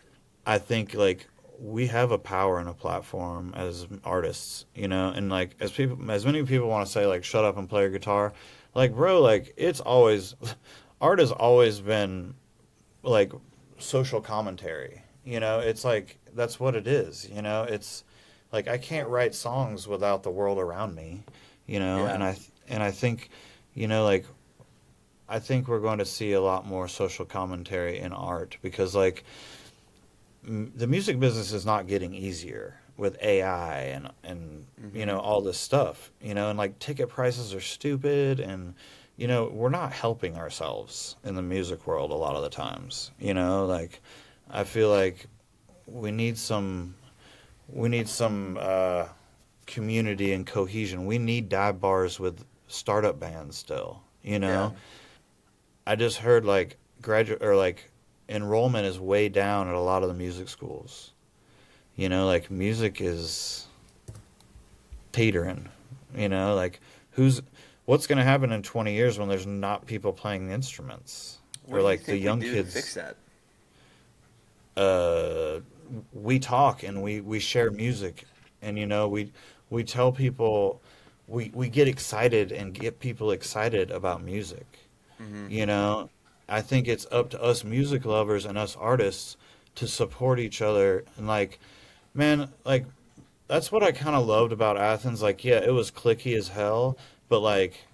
I think like we have a power and a platform as artists, and like as many people want to say like shut up and play your guitar, like bro, like it's always art has always been like social commentary. It's like that's what it is, It's like I can't write songs without the world around me, Yeah. and I think, like I think we're going to see a lot more social commentary in art because like the music business is not getting easier with AI and Hmm. all this stuff, and like ticket prices are stupid and we're not helping ourselves in the music world a lot of the times, like I feel like we need some we need some community and cohesion. We need dive bars with startup bands still, Yeah. I just heard like graduate or like enrollment is way down at a lot of the music schools. Like music is teetering. Like who's what's going to happen in 20 years when there's not people playing the instruments What or do you like the think we young do to fix kids? that? Uh, we talk and we share music, and we tell people we get excited and get people excited about music. Hmm. You know, I think it's up to us music lovers and us artists to support each other. And like, man, like that's what I kind of loved about Athens. Like, yeah, it was clicky as hell, but like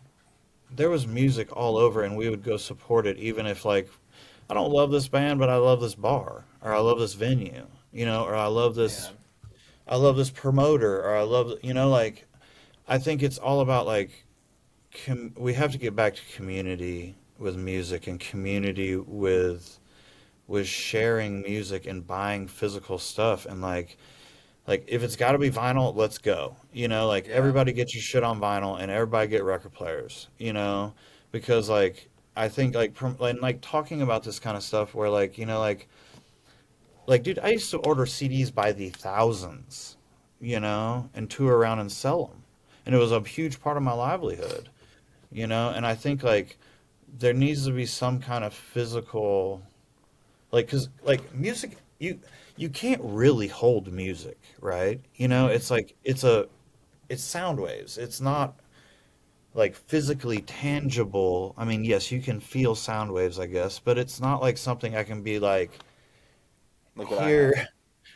there was music all over, and we would go support it, even if like I don't love this band, but I love this bar, or I love this venue, or Yeah. I love this promoter, or I love, like I think it's all about like we have to get back to community with music and community with sharing music and buying physical stuff and like if it's got to be vinyl, let's go. Like Yeah. everybody get your shit on vinyl and everybody get record players. Because like I think like like talking about this kind of stuff where like like dude, I used to order CDs by the thousands, and tour around and sell them, and it was a huge part of my livelihood. And I think like there needs to be some kind of physical like because like music you can't really hold music, right? Hmm. It's like it's sound waves. It's not like physically tangible. I mean, yes, you can feel sound waves, I guess, but it's not like something I can be like Look what I here. have.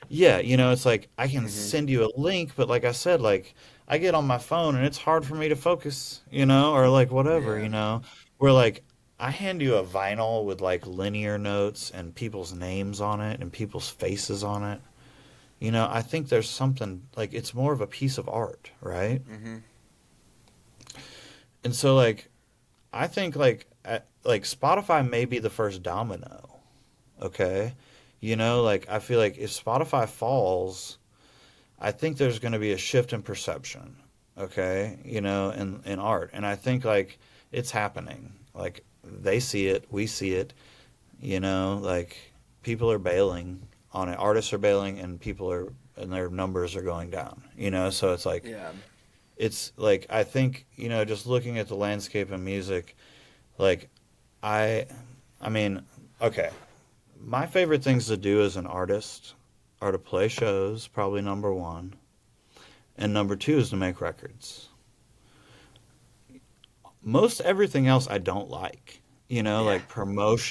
Yeah, it's like I can send you a link, but like I said, like I get on my phone and it's hard for me to focus, or like whatever, Yeah. where like I hand you a vinyl with like linear notes and people's names on it and people's faces on it. I think there's something like it's more of a piece of art, right? Hmm. And so like I think like Spotify may be the first domino, okay? Like I feel like if Spotify falls, I think there's going to be a shift in perception, okay? In art. And I think like it's happening. Like they see it, we see it, like people are bailing on it. Artists are bailing and and their numbers are going down, So Yeah. it's like I think, just looking at the landscape of music, like I I mean, okay, my favorite things to do as an artist are to play shows, probably number one, and number two is to make records. Most everything else I don't like, Yeah. like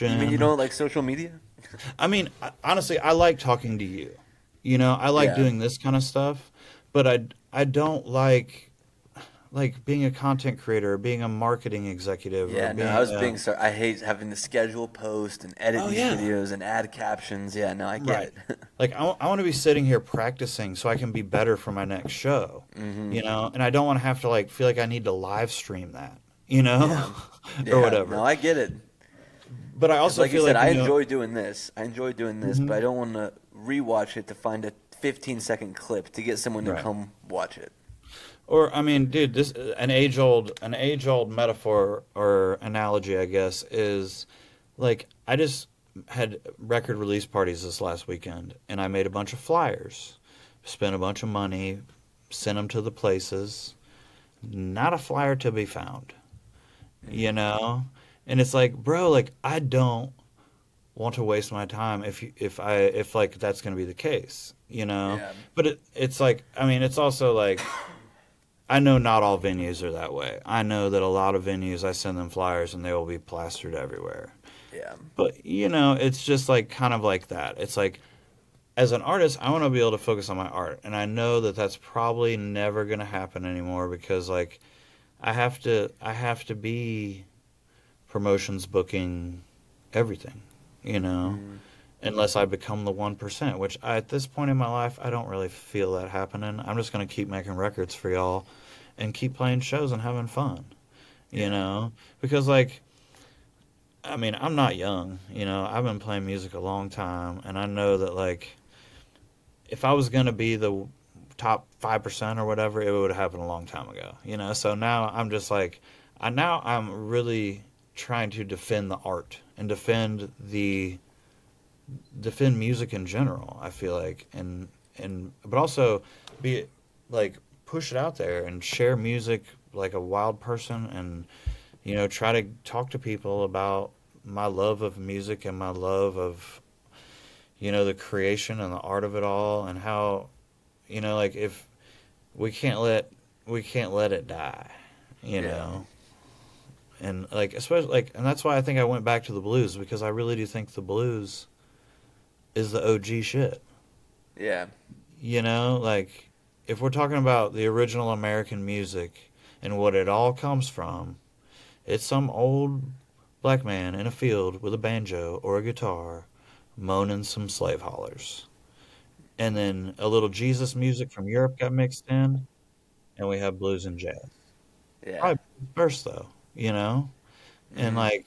You mean you promotion. don't like social media? I mean, honestly, I like talking to you. I like Yeah. doing this kind of stuff, but I don't like being a content creator or being a marketing executive or Yeah, no, I being was being sorry. I hate having to schedule post and edit oh these yeah, videos and add captions. Yeah, no, I get right. it. Like I want to be sitting here practicing so I can be better for my next show, Hmm. and I don't want to have to like feel like I need to live stream that, you know, Yeah. or Yeah, no, whatever. I get it. But I Because, also like you feel said, like, I enjoy doing this. I enjoy doing this, but I mhm, don't want to rewatch it to find a 15-second clip to get someone to right. come watch it. Or I mean, dude, this an age old metaphor or analogy, I guess, is like I just had record release parties this last weekend, and I made a bunch of flyers, spent a bunch of money, sent them to the places. Not a flyer to be found, you Hmm. know. And it's like, bro, like I don't want to waste my time if like that's going to be the case, Yeah. But it's like, I mean, it's also like I know not all venues are that way. I know that a lot of venues I send them flyers and they will be plastered everywhere. Yeah. But it's just like kind of like that. It's like as an artist, I want to be able to focus on my art, and I know that that's probably never going to happen anymore because like I have to be promotions booking everything, you know, Hmm. unless I become the 1%, which at this point in my life, I don't really feel that happening. I'm just going to keep making records for y'all and keep playing shows and having fun, Yeah. because like, I mean, I'm not young, I've been playing music a long time, and I know that like, if I was going to be the top 5% or whatever, it would have happened a long time ago, So now I'm just like, I'm really trying to defend the art and defend music in general. I feel like, and but also be like push it out there and share music like a wild person, and try to talk to people about my love of music and my love of the creation and the art of it all, and how like if we can't let we can't let it die, you Yeah. know. And like especially like, and that's why I think I went back to the blues, because I really do think the blues is the OG shit. Yeah. Like if we're talking about the original American music and what it all comes from, it's some old black man in a field with a banjo or a guitar moaning some slave hollers. And then a little Jesus music from Europe got mixed in, and we have blues and jazz. Yeah. Probably first though, you know? And Hmm. like,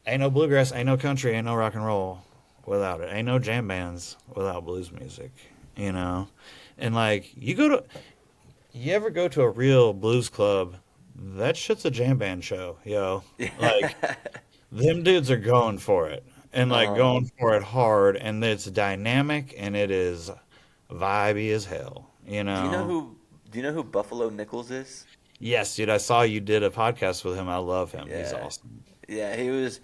ain't no bluegrass, ain't no country, ain't no rock and roll without it. Ain't no jam bands without blues music, you know? And like, you ever go to a real blues club? That shit's a jam band show, yo. Like, Yeah. them dudes are going for it, and like Uh, going for it hard, and it's dynamic and it is vibey as hell, do you know who? Do you know who Buffalo Nichols is? Yes, dude, I saw you did a podcast with him. I love him. He's Yeah. awesome. Yeah. He was.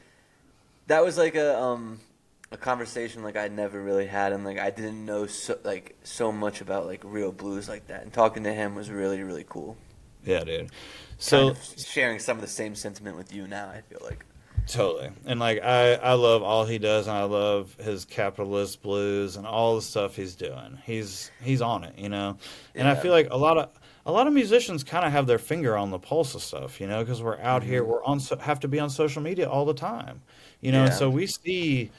That was like a conversation like I never really had, and like I didn't know so much about like real blues like that. And talking to him was really really cool. Yeah, dude. Kind So of sharing some of the same sentiment with you now. I feel like. Totally. And like I love all he does, and I love his capitalist blues and all the stuff he's doing. He's on it, you know. And I Yeah. feel like a lot of musicians kind of have their finger on the pulse of stuff, you know, because we're out here, Hmm. have to be on social media all the time, you know, and Yeah. so we see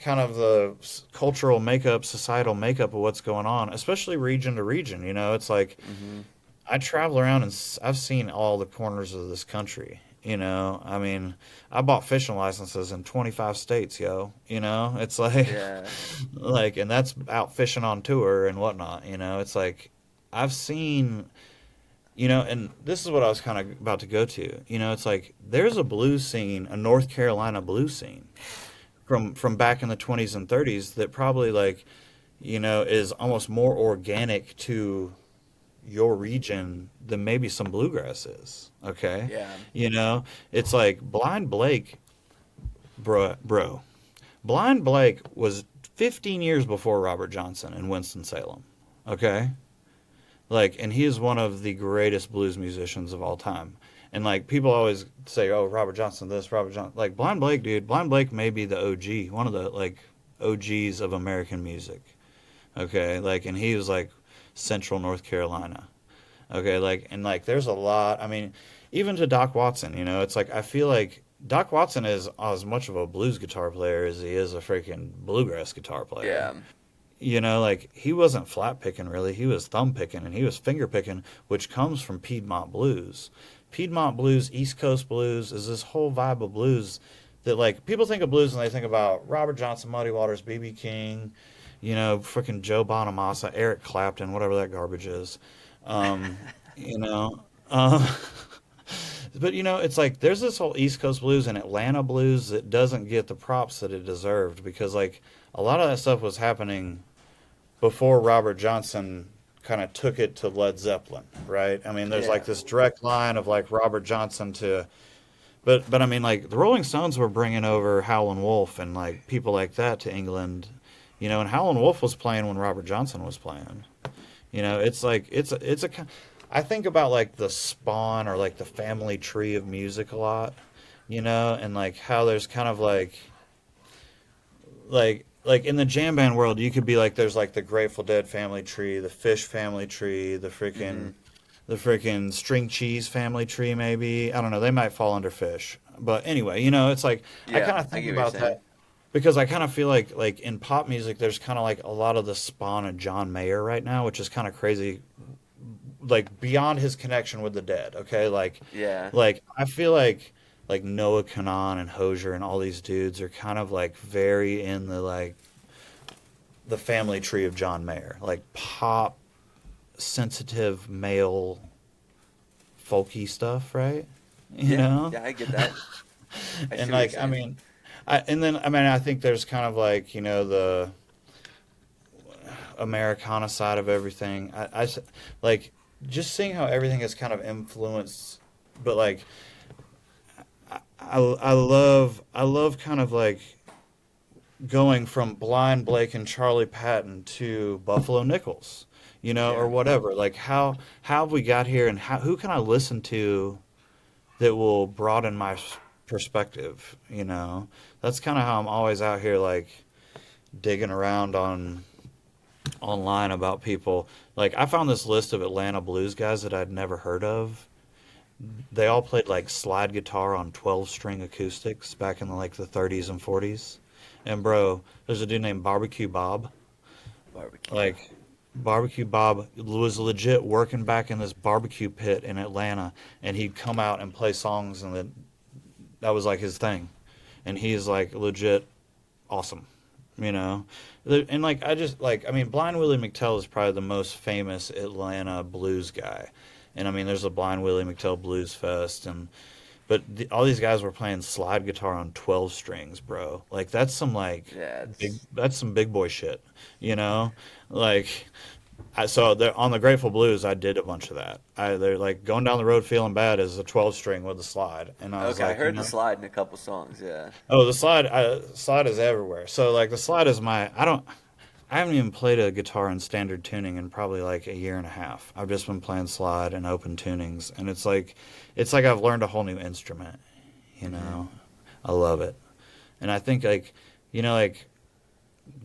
kind of the cultural makeup, societal makeup of what's going on, especially region to region. You know, it's like Hmm. I travel around and I've seen all the corners of this country. You know, I mean, I bought fishing licenses in 25 states, yo. You know, it's like, Yeah. like, and that's out fishing on tour and whatnot. You know, it's like I've seen, you know, and this is what I was kind of about to go to. You know, it's like there's a blues scene, a North Carolina blues scene from back in the 20s and 30s that probably like, you know, is almost more organic to your region than maybe some bluegrass is. Okay, Yeah. you know, it's like Blind Blake, bro. Blind Blake was 15 years before Robert Johnson in Winston Salem. Okay, like, and he is one of the greatest blues musicians of all time. And like people always say, "Oh, Robert Johnson, this Robert Johnson." Like Blind Blake, dude. Blind Blake may be the OG, one of the like OGs of American music. Okay, like, and he was like Central North Carolina. Okay, like, and like, there's a lot. I mean, even to Doc Watson, you know, it's like I feel like Doc Watson is as much of a blues guitar player as he is a freaking bluegrass guitar player. Yeah. You know, like he wasn't flat picking really, he was thumb picking and he was finger picking, which comes from Piedmont blues. Piedmont blues, East Coast blues is this whole vibe of blues that like people think of blues and they think about Robert Johnson, Muddy Waters, B.B. King, you know, freaking Joe Bonamassa, Eric Clapton, whatever that garbage is. Um, you know, uh, but you know, it's like there's this whole East Coast blues and Atlanta blues that doesn't get the props that it deserved because like a lot of that stuff was happening before Robert Johnson kind of took it to Led Zeppelin, right? I mean, there's like Yeah. this direct line of like Robert Johnson to, but I mean, like the Rolling Stones were bringing over Howlin' Wolf and like people like that to England, you know, and Howlin' Wolf was playing when Robert Johnson was playing. You know, it's like I think about like the spawn or like the family tree of music a lot, you know, and like how there's kind of like in the jam band world, you could be like there's like the Grateful Dead family tree, the Fish family tree, Hmm. the freaking String Cheese family tree maybe. I don't know, they might fall under Fish. But anyway, you know, it's like I Yeah. kind of I think get what you're about saying. that because I kind of feel like in pop music there's kind of like a lot of the spawn of John Mayer right now, which is kind of crazy like beyond his connection with the dead, okay? Yeah. Like I feel like Noah Kanan and Hosier and all these dudes are kind of like very in the like the family tree of John Mayer, like pop, sensitive male, folky stuff, right? You Yeah. know, Yeah. I get that. I and see what you're like I saying. mean, and then I mean I think there's kind of like you know the Americana side of everything. Like just seeing how everything is kind of influenced, but like I love kind of like going from Blind Blake and Charlie Patton to Buffalo Nichols, you know, or Yeah. whatever. Like how have we got here, and who can I listen to that will broaden my perspective? You know, that's kind of how I'm always out here like digging around online about people. Like I found this list of Atlanta blues guys that I'd never heard of. They all played like slide guitar on 12 string acoustics back in like the 30s and 40s. And bro, there's a dude named Barbecue Bob. Barbecue. Like Barbecue Bob was legit working back in this barbecue pit in Atlanta, and he'd come out and play songs, and that was like his thing. And he's like legit awesome, you know. And like I just like I mean, Blind Willie McTell is probably the most famous Atlanta blues guy. And I mean, there's a Blind Willie McTell Blues Fest, and but all these guys were playing slide guitar on 12 strings, bro. Like that's some like Yeah. It's that's some big boy shit, you know? Like so on the Grateful Blues, I did a bunch of that. They're like going down the road feeling bad is a 12 string with a slide, and I was okay. I like, you heard the know, slide in a couple songs. Yeah. oh, the slide is everywhere. So like the slide is I haven't even played a guitar in standard tuning in probably like a year and a half. I've just been playing slide and open tunings, and it's like I've learned a whole new instrument, you Hmm. know. I love it. And I think like, like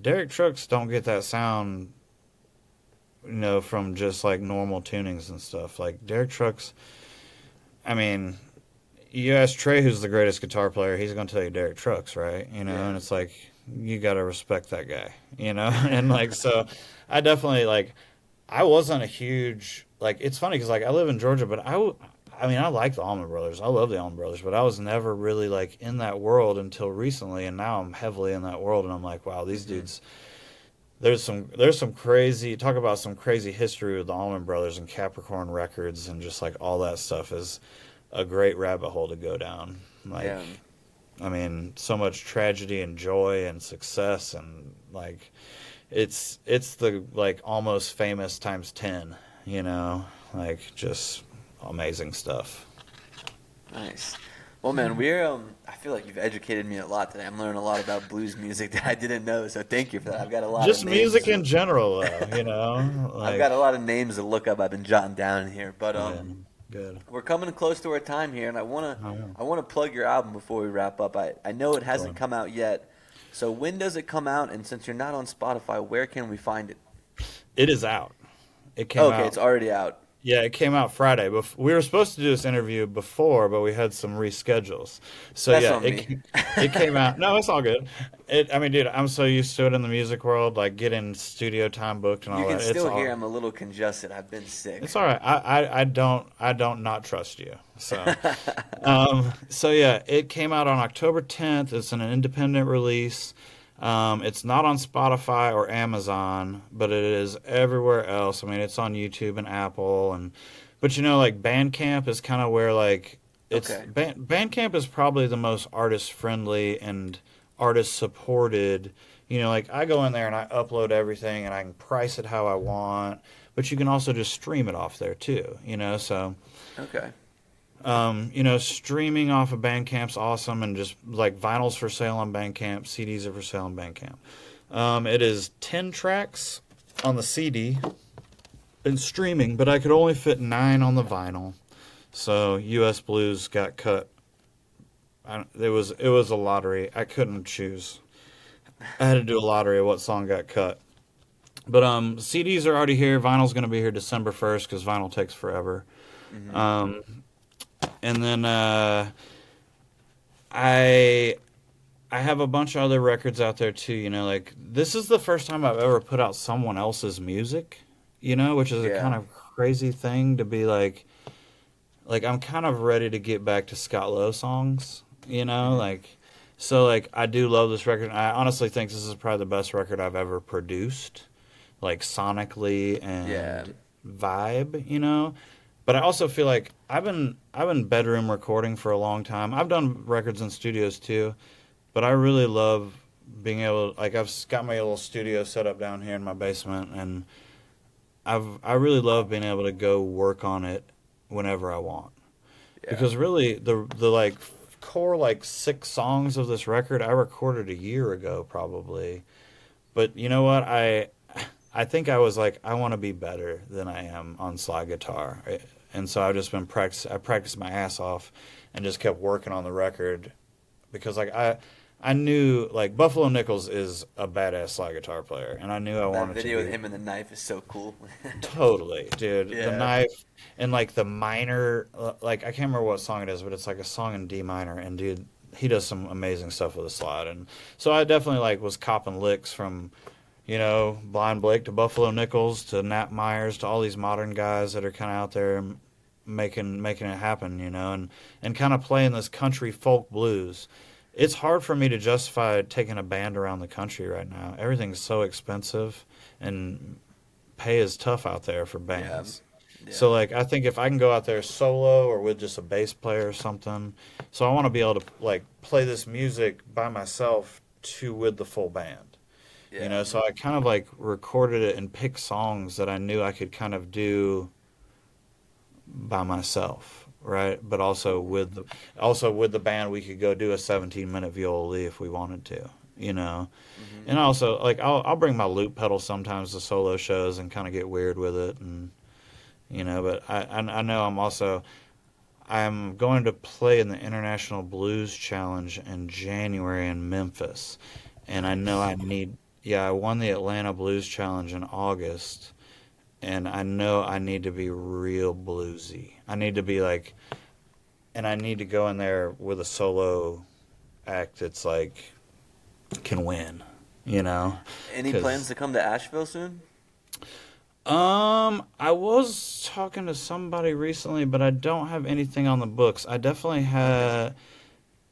Derek Trucks don't get that sound, from just like normal tunings and stuff. Like Derek Trucks, I mean, you ask Trey who's the greatest guitar player, he's going to tell you Derek Trucks, right? Yeah. And it's like you got to respect that guy, and like so I definitely like I wasn't a huge like it's funny cuz like I live in Georgia, but I mean I like the Allman Brothers. I love the Allman Brothers, but I was never really like in that world until recently, and now I'm heavily in that world and I'm like, wow, these dudes there's some crazy talk about some crazy history with the Allman Brothers and Capricorn Records and just like all that stuff is a great rabbit hole to go down. Like, Yeah. I mean, so much tragedy and joy and success and like it's the like almost famous times 10, like just amazing stuff. Nice. Well, man, I feel like you've educated me a lot today. I'm learning a lot about blues music that I didn't know, so thank you for that. I've got a lot Just of names. music in general, though, I've like got a lot of names to look up. I've been jotting down here, but yeah, good. we're coming close to our time here, and I Oh, yeah. wanna plug your album before we wrap up. I know it hasn't on. come out yet, so when does it come out? And since you're not on Spotify, where can we find it? It is out. It came Okay, out. it's already out. Yeah, it came out Friday. We were supposed to do this interview before, but we had some reschedules. So That's yeah, on me. it came out. No, it's all good. I mean, dude, I'm so used to it in the music world, like getting studio time booked and You all can that. still hear I'm a little congested. I've been sick. It's all right. I don't not trust you. So yeah, it came out on October 10th. It's an independent release. It's not on Spotify or Amazon, but it is everywhere else. I mean, it's on YouTube and Apple, but like Bandcamp is kind of where like Okay. Bandcamp is probably the most artist friendly and artist supported. Like I go in there and I upload everything and I can price it how I want, but you can also just stream it off there too. So. Okay. Streaming off of Bandcamp's awesome, and just like vinyls for sale on Bandcamp, CDs are for sale on Bandcamp. It is 10 tracks on the CD and streaming, but I could only fit 9 on the vinyl. So US Blues got cut. It was a lottery. I couldn't choose. I had to do a lottery of what song got cut. But CDs are already here. Vinyl's going to be here December 1st because vinyl takes forever. And then I have a bunch of other records out there too. Like this is the first time I've ever put out someone else's music. Which is a Yeah. kind of crazy thing to be like I'm kind of ready to get back to Scott Lowe songs. So like I do love this record. I honestly think this is probably the best record I've ever produced, like sonically and Yeah. vibe. But I also feel like I've been bedroom recording for a long time. I've done records in studios too, but I really love being able like I've got my little studio set up down here in my basement, and I really love being able to go work on it whenever I want. Yeah. Because really the like core like 6 songs of this record I recorded a year ago probably. But you know what? I think I was like, I want to be better than I am on slide guitar. And so I've just been I practiced my ass off and just kept working on the record because like I knew like Buffalo Nichols is a badass slide guitar player, and I knew I That wanted to video with be him and the knife is so cool. totally, dude. Yeah. The knife and like the minor, like I can't remember what song it is, but it's like a song in D minor, and dude, he does some amazing stuff with the slide, and so I definitely like was copping licks from Blind Blake to Buffalo Nichols to Nat Myers to all these modern guys that are kind of out there making it happen, and kind of playing this country folk blues. It's hard for me to justify taking a band around the country right now. Everything's so expensive, and pay is tough out there for bands. Yeah. So like I think if I can go out there solo or with just a bass player or something, so I want to be able to like play this music by myself with the full band. Yeah. So I kind of like recorded it and picked songs that I knew I could kind of do by myself, right? But also with the band, we could go do a 17-minute viola if we wanted to, And also like I'll bring my loop pedal sometimes to solo shows and kind of get weird with it, and but I know I'm going to play in the International Blues Challenge in January in Memphis. And I know I need, yeah, I won the Atlanta Blues Challenge in August. And I know I need to be real bluesy. I need to be like, and I need to go in there with a solo act that's like, can win, you know? Any 'Cause, plans to come to Asheville soon? I was talking to somebody recently, but I don't have anything on the books. I definitely had.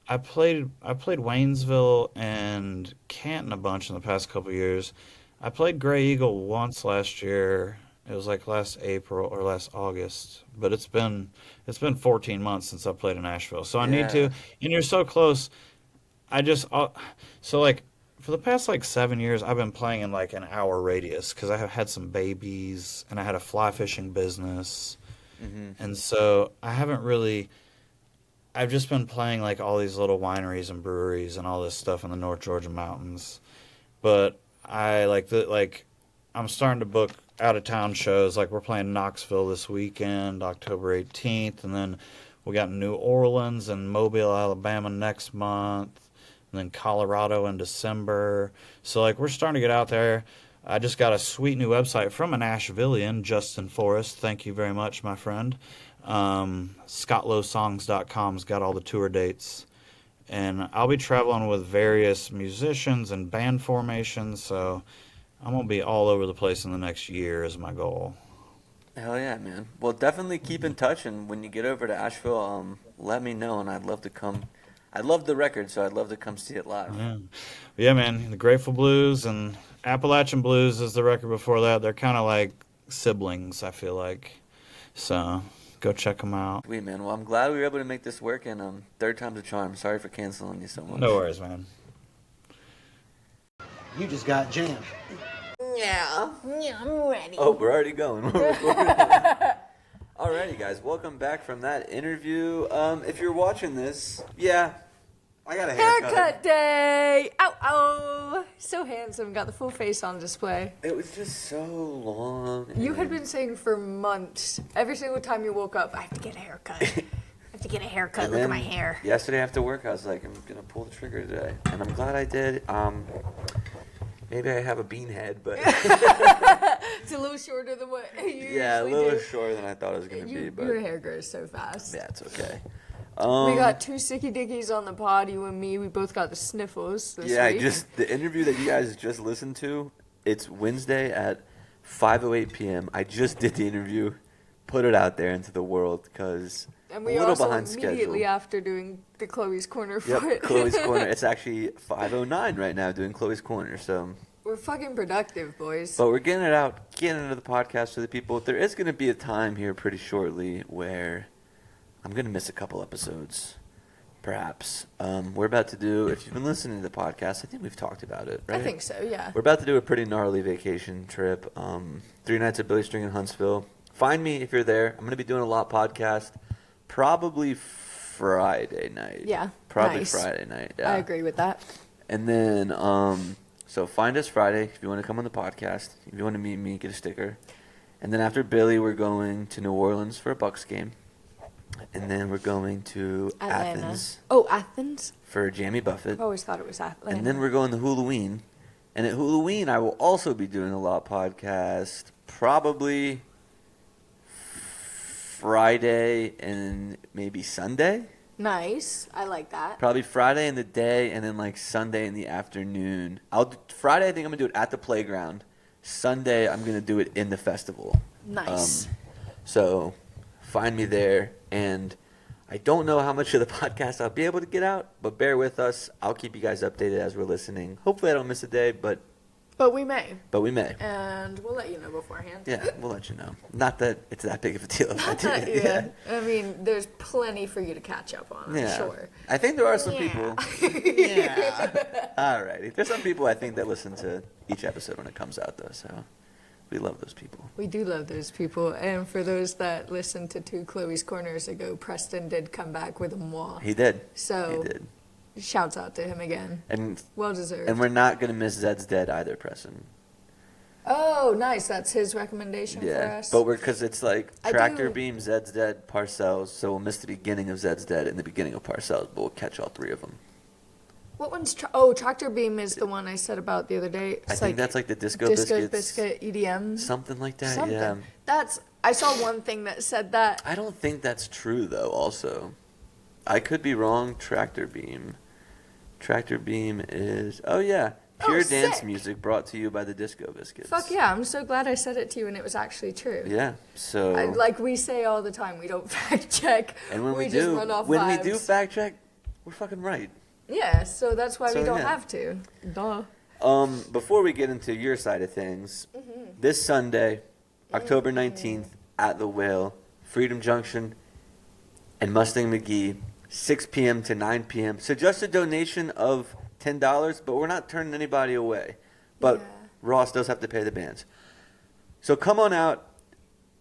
I played Waynesville and Canton a bunch in the past couple years. I played Gray Eagle once last year. It was like last April or last August, but it's been 14 months since I played in Nashville. So I need to, Yeah. and you're so close. I just so like for the past like 7 years, I've been playing in like an hour radius because I have had some babies and I had a fly fishing business, and so I haven't really. I've just been playing like all these little wineries and breweries and all this stuff in the North Georgia mountains, but I I'm starting to book out of town shows. Like we're playing Knoxville this weekend, October 18th, and then we got New Orleans and Mobile, Alabama next month, and then Colorado in December. So like we're starting to get out there. I just got a sweet new website from a Nashvilleian, Justin Forrest. Thank you very much, my friend. ScottLowSongs.com's got all the tour dates. And I'll be traveling with various musicians and band formations, so I'm going to be all over the place in the next year is my goal. Hell yeah, man. Well, definitely keep in touch, and when you get over to Asheville, let me know, and I'd love to come. I love the record, so I'd love to come see it live. Yeah, man. The Grateful Blues and Appalachian Blues is the record before that. They're kind of like siblings, I feel like. So go check them out. Sweet, man. Well, I'm glad we were able to make this work, and third time's a charm. Sorry for canceling you so much. No worries, man. You just got jammed. Yeah, I'm ready. Oh, we're already going. We're recording. Alrighty, guys. Welcome back from that interview. If you're watching this, yeah, I got a haircut. Haircut day! Ow, ow! So handsome, got the full face on display. It was just so long. You had been saying for months, every single time you woke up, I have to get a haircut. I have to get a haircut, And look at then my hair. Yesterday after work, I was like, I'm gonna pull the trigger today, and I'm glad I did. Maybe I have a bean head, but It's a little shorter than what you yeah, a usually little do. shorter than I thought it was gonna be. But Your hair grows so fast. yeah, it's okay. We got two sicky dickies on the pod, you and me. We both got the sniffles this Yeah, week. the interview that you guys just listened to. It's Wednesday at 5:08 p.m. I just did the interview, put it out there into the world because And a we little also behind immediately schedule. after doing the Chloe's Corner for Yep, it. Chloe's Corner. It's actually 5:09 right now doing Chloe's Corner. So, We're fucking productive, boys. but we're getting it out, getting into the podcast to the people. There is going to be a time here pretty shortly where I'm going to miss a couple episodes. Perhaps. We're about to do, if you've been listening to the podcast, I think we've talked about it, right? I think so, yeah. We're about to do a pretty gnarly vacation trip. 3 nights at Billy String in Huntsville. Find me if you're there. I'm going to be doing a lot podcast. Probably Friday night. Yeah, Probably nice. Friday night. Yeah. I agree with that. And then, so find us Friday if you want to come on the podcast. If you want to meet me, get a sticker. And then after Billy, we're going to New Orleans for a Bucks game. And then we're going to Atlanta. Athens Oh, Athens? for Jamie Buffett. I always thought it was Atlanta. And then we're going to Halloween. And at Halloween, I will also be doing a lot podcast. Probably Friday and maybe Sunday. Nice. I like that. Probably Friday in the day and then like Sunday in the afternoon. Friday, I think I'm going to do it at the playground. Sunday, I'm going to do it in the festival. Nice. So find me there. And I don't know how much of the podcast I'll be able to get out, but bear with us. I'll keep you guys updated as we're listening. Hopefully I don't miss a day, but But we may. we may. And we'll let you know beforehand. Yeah, we'll let you know. Not that it's that big of a deal if I do it. Yeah. I mean, there's plenty for you to catch up on, I'm sure. I think there are some Yeah. people. Yeah. All righty. There's some people I think that listen to each episode when it comes out, though, so we love those people. We do love those people. And for those that listened to two Chloe's Corners ago, Preston did come back with a moi. He did. So, He did. shouts out to him again. And Well deserved. and we're not going to miss Zed's Dead either, Preston. Oh, nice. That's his recommendation for Yeah, us. but because it's like I Tractor do- Beam, Zed's Dead, Parcells, so we'll miss the beginning of Zed's Dead and the beginning of Parcells, but we'll catch all three of them. What one's Tractor Beam is the one I said about the other day. I It's think that's like the Disco Disco Biscuits. Biscuit EDM. Something like that, Something. yeah. I saw one thing that said that. I don't think that's true, though, also. I could be wrong. Tractor Beam. Tractor Beam is... Oh, yeah. Pure dance sick. music brought to you by the Disco Biscuits. Fuck yeah, I'm so glad I said it to you and it was actually true. Yeah, so... Like we say all the time, we don't fact check. and when we just do, run off when vibes. we do fact check, we're fucking right. Yeah, so that's why So, we don't yeah. have to. Duh. Before we get into your side of things, this Sunday, October 19th, at the Whale, Freedom Junction, and Mustang McGee, 6 p.m. to 9 p.m. So just a donation of $10, but we're not turning anybody away. But Yeah. Ross does have to pay the bands. So come on out.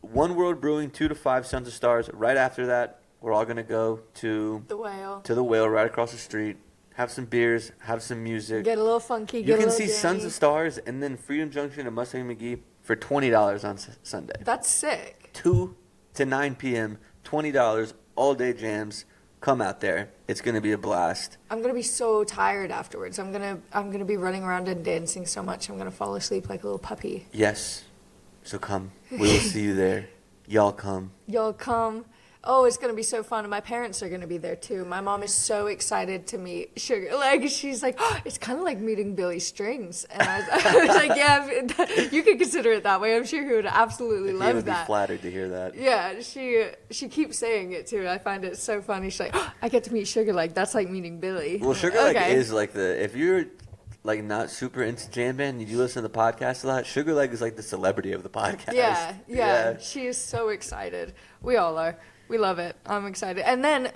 One World Brewing, 2 to 5 Sons of Stars. Right after that, we're all going to go to The Whale. the Whale right across the street. Have some beers, have some music. Get a little funky, You get a can little see Sons jammy. of Stars and then Freedom Junction and Mustang McGee for $20 on Sunday. That's sick. 2 to 9 p.m., $20, all day jams. Come out there. It's going to be a blast. I'm gonna be so tired afterwards. I'm gonna be running around and dancing so much. I'm gonna fall asleep like a little puppy. Yes. So come. We will see you there. Y'all come. Y'all come. Oh, it's gonna be so fun, and my parents are gonna be there too. My mom is so excited to meet Sugar. Like she's like, oh, it's kind of like meeting Billy Strings, and I was like, yeah, you could consider it that way. I'm sure he would absolutely He love would be that. flattered to hear that. Yeah, she keeps saying it too. I find it so funny. She's like, oh, I get to meet Sugar. Like that's like meeting Billy. Well, Sugar Okay. Leg is like if you're like not super into jam band, you do listen to the podcast a lot. Sugar Leg is like the celebrity of the podcast. Yeah. She is so excited. We all are. We love it. I'm excited. And then,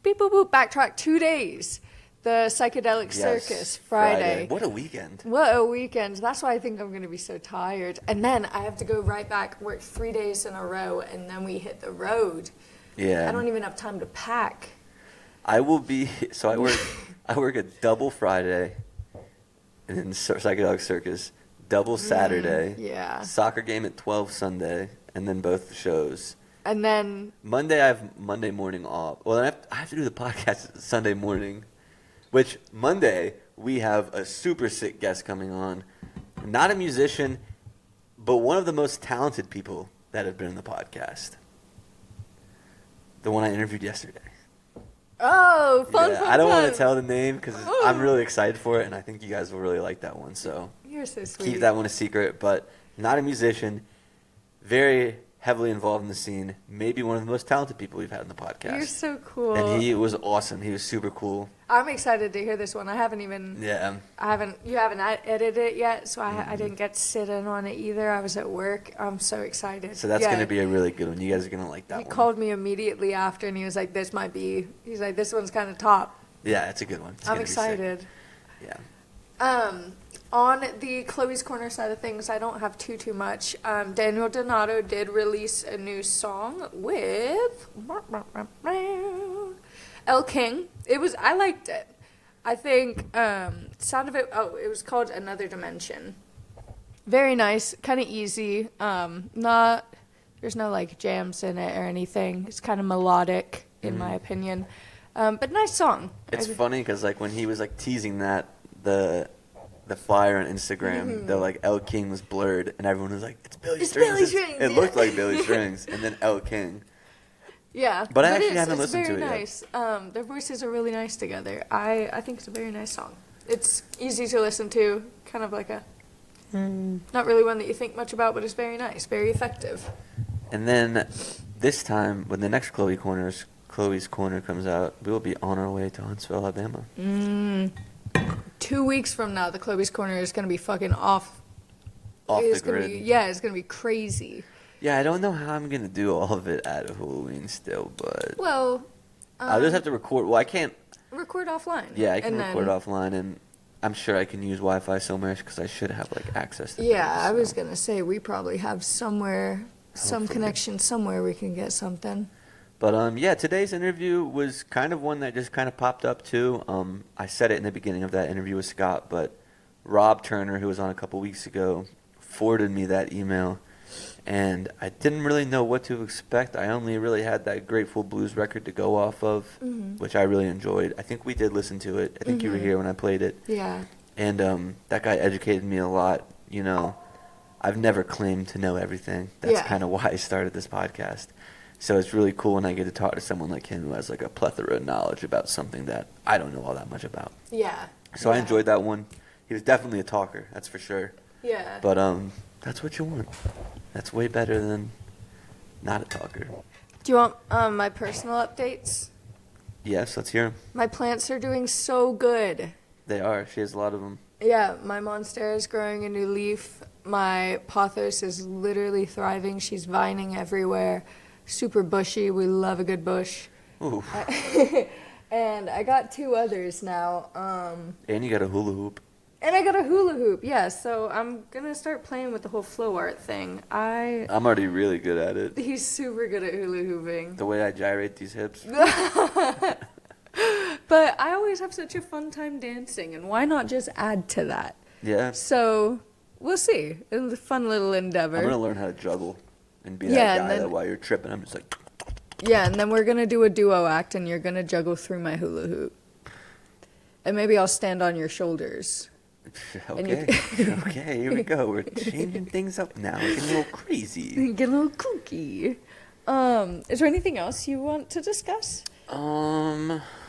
beep, boop, boop, backtrack 2 days. The Psychedelic Yes, Circus, Friday. What a weekend. What a weekend. That's why I think I'm going to be so tired. And then I have to go right back, work 3 days in a row, and then we hit the road. Yeah. I don't even have time to pack. I will be so I work a double Friday and then Psychedelic Circus, double Saturday, Yeah. soccer game at 12 Sunday, and then both shows. And then, Monday I have Monday morning off. Well, I have to do the podcast Sunday morning, which Monday we have a super sick guest coming on. Not a musician, but one of the most talented people that have been in the podcast. The one I interviewed yesterday. oh, fun, Yeah, fun, I don't want fun. to tell the name because I'm really excited for it, and I think you guys will really like that one. So You're so sweet. keep that one a secret. But not a musician, very heavily involved in the scene. Maybe one of the most talented people we've had in the podcast. You're so cool. And he was awesome. He was super cool. I'm excited to hear this one. I haven't even. Yeah. You haven't edited it yet, so I didn't get to sit in on it either. I was at work. I'm so excited. So that's Yeah. going to be a really good one. You guys are going to like that He one. called me immediately after, and he was like, "This might be." He's like, "This one's kind of top." Yeah, it's a good one. It's I'm gonna be sick. excited. Yeah. On the Chloe's Corner side of things, I don't have too much. Daniel Donato did release a new song with El King. I liked it. I think sound of it. Oh, it was called Another Dimension. Very nice, kind of easy. There's no like jams in it or anything. It's kind of melodic in my opinion, but nice song. It's funny because like when he was like teasing that the flyer on Instagram, the like El King was blurred, and everyone was like, "It's Billy It's Strings." Billy Strings, It yeah. looked like Billy Strings, and then El King. Yeah, But I actually it's, haven't it's listened to very it yet. nice. Their voices are really nice together. I think it's a very nice song. It's easy to listen to, kind of like a not really one that you think much about, but it's very nice, very effective. And then this time, when the next Chloe's Corner comes out, we will be on our way to Huntsville, Alabama. 2 weeks from now, the Chloe's Corner is gonna be fucking off. Off It's the gonna grid. be, yeah, it's gonna be crazy. Yeah, I don't know how I'm gonna do all of it at Halloween still, but Well, I'll just have to record. Well, I can't. record offline. Yeah, I can and record then- offline, and I'm sure I can use Wi-Fi somewhere because I should have like access to. Yeah, things, I was so. gonna say we probably have somewhere, some Hopefully. connection somewhere we can get something. But yeah, today's interview was kind of one that just kind of popped up too. I said it in the beginning of that interview with Scott, but Rob Turner, who was on a couple weeks ago, forwarded me that email, and I didn't really know what to expect. I only really had that Grateful Blues record to go off of, which I really enjoyed. I think we did listen to it. I think you were here when I played it. Yeah. And that guy educated me a lot. You know, I've never claimed to know everything. That's kind of why I started this podcast. So it's really cool when I get to talk to someone like him who has like a plethora of knowledge about something that I don't know all that much about. Yeah. So I enjoyed that one. He was definitely a talker, that's for sure. Yeah. But that's what you want. That's way better than not a talker. Do you want my personal updates? Yes, let's hear them. My plants are doing so good. They are. She has a lot of them. Yeah, my monstera is growing a new leaf. My pothos is literally thriving. She's vining everywhere. Super bushy. We love a good bush. Ooh. And I got 2 others now. And you got a hula hoop. And I got a hula hoop, yeah. So I'm gonna start playing with the whole flow art thing. I'm already really good at it. He's super good at hula hooping. The way I gyrate these hips. But I always have such a fun time dancing, and why not just add to that? Yeah. So we'll see. It's a fun little endeavor. I'm gonna learn how to juggle and be Yeah, that and guy then- that while you're tripping, I'm just like. Yeah, and then we're gonna do a duo act, and you're gonna juggle through my hula hoop. And maybe I'll stand on your shoulders. Okay. Okay, here we go. We're changing things up now. We're getting a little crazy. Get a little kooky. Is there anything else you want to discuss?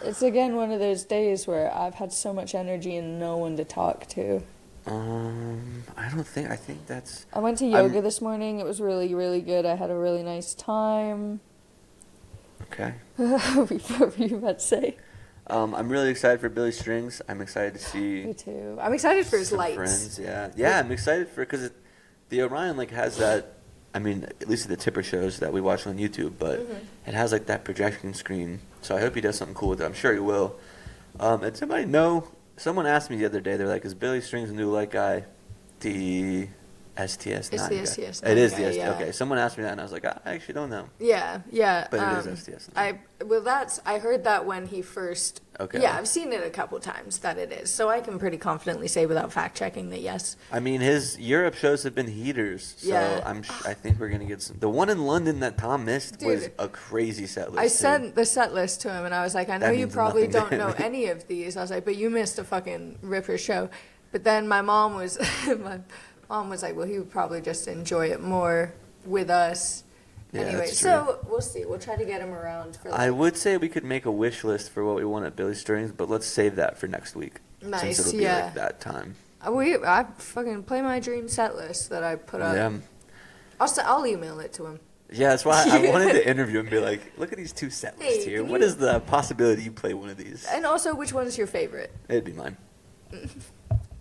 It's again one of those days where I've had so much energy and no one to talk to. I think that's. I went to yoga this morning. It was really, really good. I had a really nice time. Okay. What were you about to say? I'm really excited for Billy Strings. I'm excited to see. Me too. I'm excited for his some lights. Friends, yeah. I'm excited for because the Orion like has that. I mean, at least at the Tipper shows that we watch on YouTube, but it has like that projection screen. So I hope he does something cool with it. I'm sure he will. And somebody know? Someone asked me the other day. They're like, "Is Billy Strings a new light guy?" The STS9 It's the guy. STS9 It is guy, the STS. yeah. Okay, someone asked me that, and I was like, I actually don't know. Yeah. But it is STS9. I heard that when he first. Okay. Yeah, I've seen it a couple times that it is, so I can pretty confidently say without fact checking that yes. I mean, his Europe shows have been heaters, so Yeah. I think we're gonna get some. The one in London that Tom missed was Dude. a crazy set list. I too. sent the set list to him, and I was like, I know That you means probably nothing don't to know me. any of these. I was like, but you missed a fucking ripper show. But then my mom was, my mom was like, well, he would probably just enjoy it more with us. Yeah, Anyway, that's so we'll see. We'll try to get him around for. I would say we could make a wish list for what we want at Billy Strings, but let's save that for next week. Nice, Since it'll be yeah. like that time. I fucking play my dream set list that I put up. Yeah. I'll email it to him. Yeah, that's why I wanted to interview him and be like, look at these 2 set lists Hey, here. can What you- is the possibility you play one of these? And also, which one's your favorite? It'd be mine.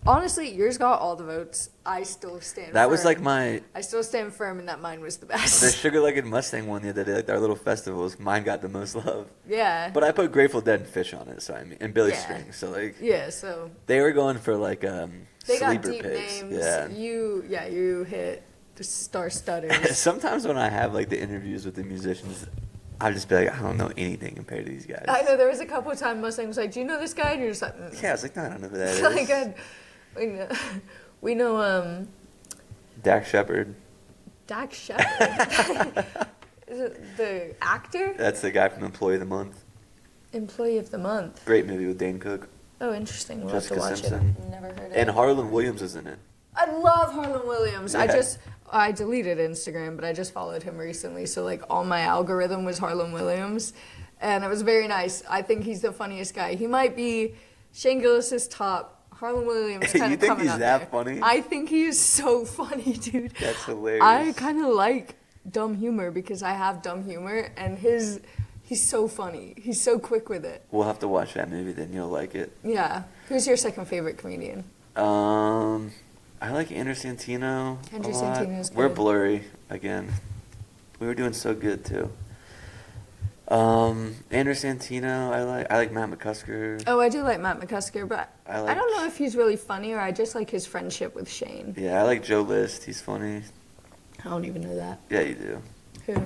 Honestly, yours got all the votes. I still stand. That was firm. like my I still stand firm in that mine was the the best. Sugar Legged Mustang one the other day, like our little festivals. Mine got the most love. Yeah. But I put Grateful Dead and Fish on it, so I mean, and Billy Yeah. Strings. So like, Yeah, so they were going for like they got sleeper deep picks. names. Yeah. You hit the star stutters. Sometimes when I have like the interviews with the musicians, I just be like, I don't know anything compared to these guys. I know there was a couple of times Mustang was like, "Do you know this guy?" And you're just like, Yeah, I was like, no, I don't know who that is. like we know Dak Shepard. Dak Shepard. Is it the actor? That's the guy from Employee of the Month. Employee of the month. Great movie with Dane Cook. Oh, interesting. We'll Jessica have to watch Simpson. it. Never heard of And it. Harlan Williams is in it. I love Harlan Williams. Yeah. I deleted Instagram, but I just followed him recently. So like all my algorithm was Harlan Williams, and it was very nice. I think he's the funniest guy. He might be Shane Gillis's top. Harlan Williams You kind of think coming he's up that there. funny? I think he is so funny, dude. That's hilarious. I kind of like dumb humor because I have dumb humor, and he's so funny. He's so quick with it. We'll have to watch that movie, then you'll like it. Yeah. Who's your second favorite comedian? I like Andrew Santino. Andrew a lot. Santino's We're good. blurry again. We were doing so good too. Andrew Santino, I like Matt McCusker. Oh, I do like Matt McCusker, but I I like- don't know if he's really funny or I just like his friendship with Shane. Yeah, I like Joe List. He's funny. I don't even know that. Yeah, you do. Who?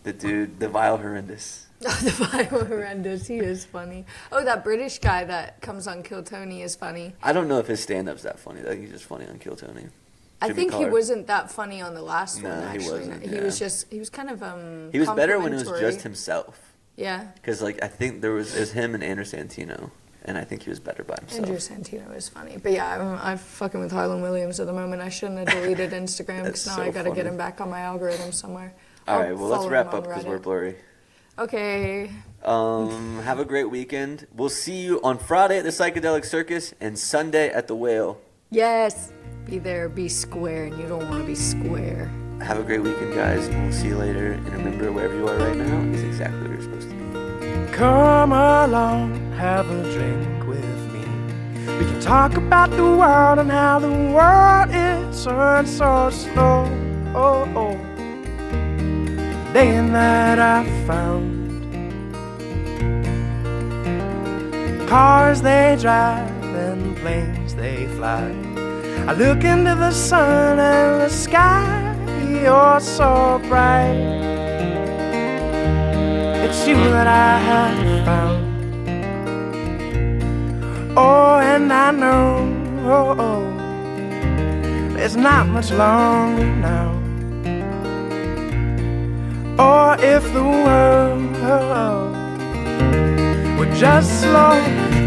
The dude, the Vile Horrendous. Oh, the Vile Horrendous. He is funny. Oh, that British guy that comes on Kill Tony is funny. I don't know if his stand-up's that funny. I think he's just funny on Kill Tony. I Jimmy think he Carr. wasn't that funny on the last one. No, he Actually, wasn't, he yeah. was just he was kind of He was better when it was complimentary. just himself. Yeah, Because like I think it was him and Andrew Santino, and I think he was better by himself. Andrew Santino is funny, but yeah, I'm fucking with Harlan Williams at the moment. I shouldn't have deleted Instagram because That's now so I gotta get funny. him back on my algorithm somewhere. All I'll right, well let's follow wrap him up on because we're Reddit. blurry. Okay. Have a great weekend. We'll see you on Friday at the Psychedelic Circus and Sunday at the Whale. Yes. Be there, be square, and you don't want to be square. Have a great weekend, guys. We'll see you later. And remember, wherever you are right now is exactly where you're supposed to be. Come along, have a drink with me. We can talk about the world and how the world is turned so slow. Oh, oh. Day that I found cars they drive and planes they fly. I look into the sun and the sky, you're so bright. It's you that I have found. Oh, and I know there's not much longer now. Or if the world would just slow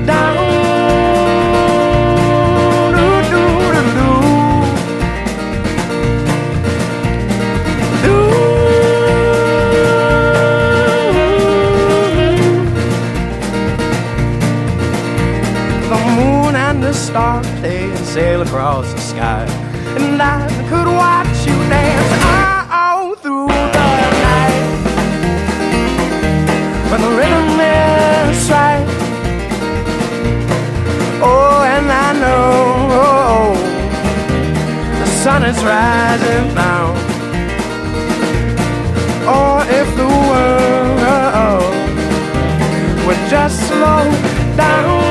down. The moon and the stars, they sail across the sky, and I could watch you dance all through the night. When the rhythm is right. Oh, and I know the sun is rising now. Or if the world would just slow down.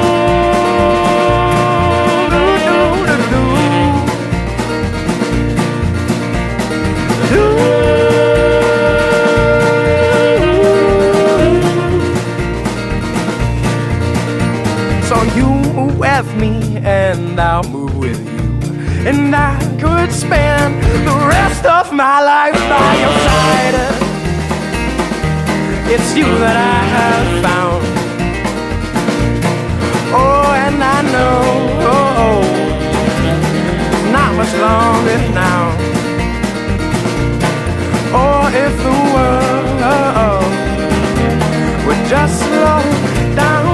So you move with me and I'll move with you, and I could spend the rest of my life by your side. It's you that I have found. Oh, and I know it's not much longer now. Or if the world would just slow down.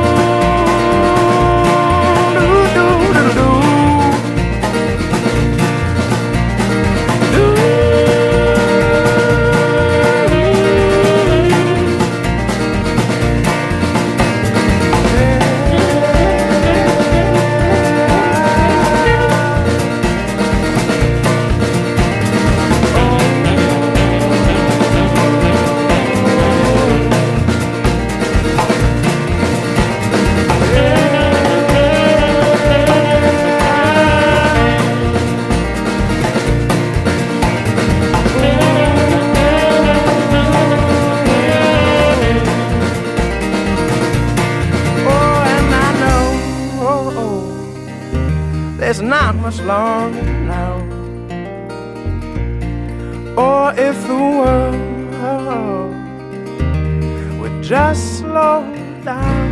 There's not much longer now. Or if the world would just slow down.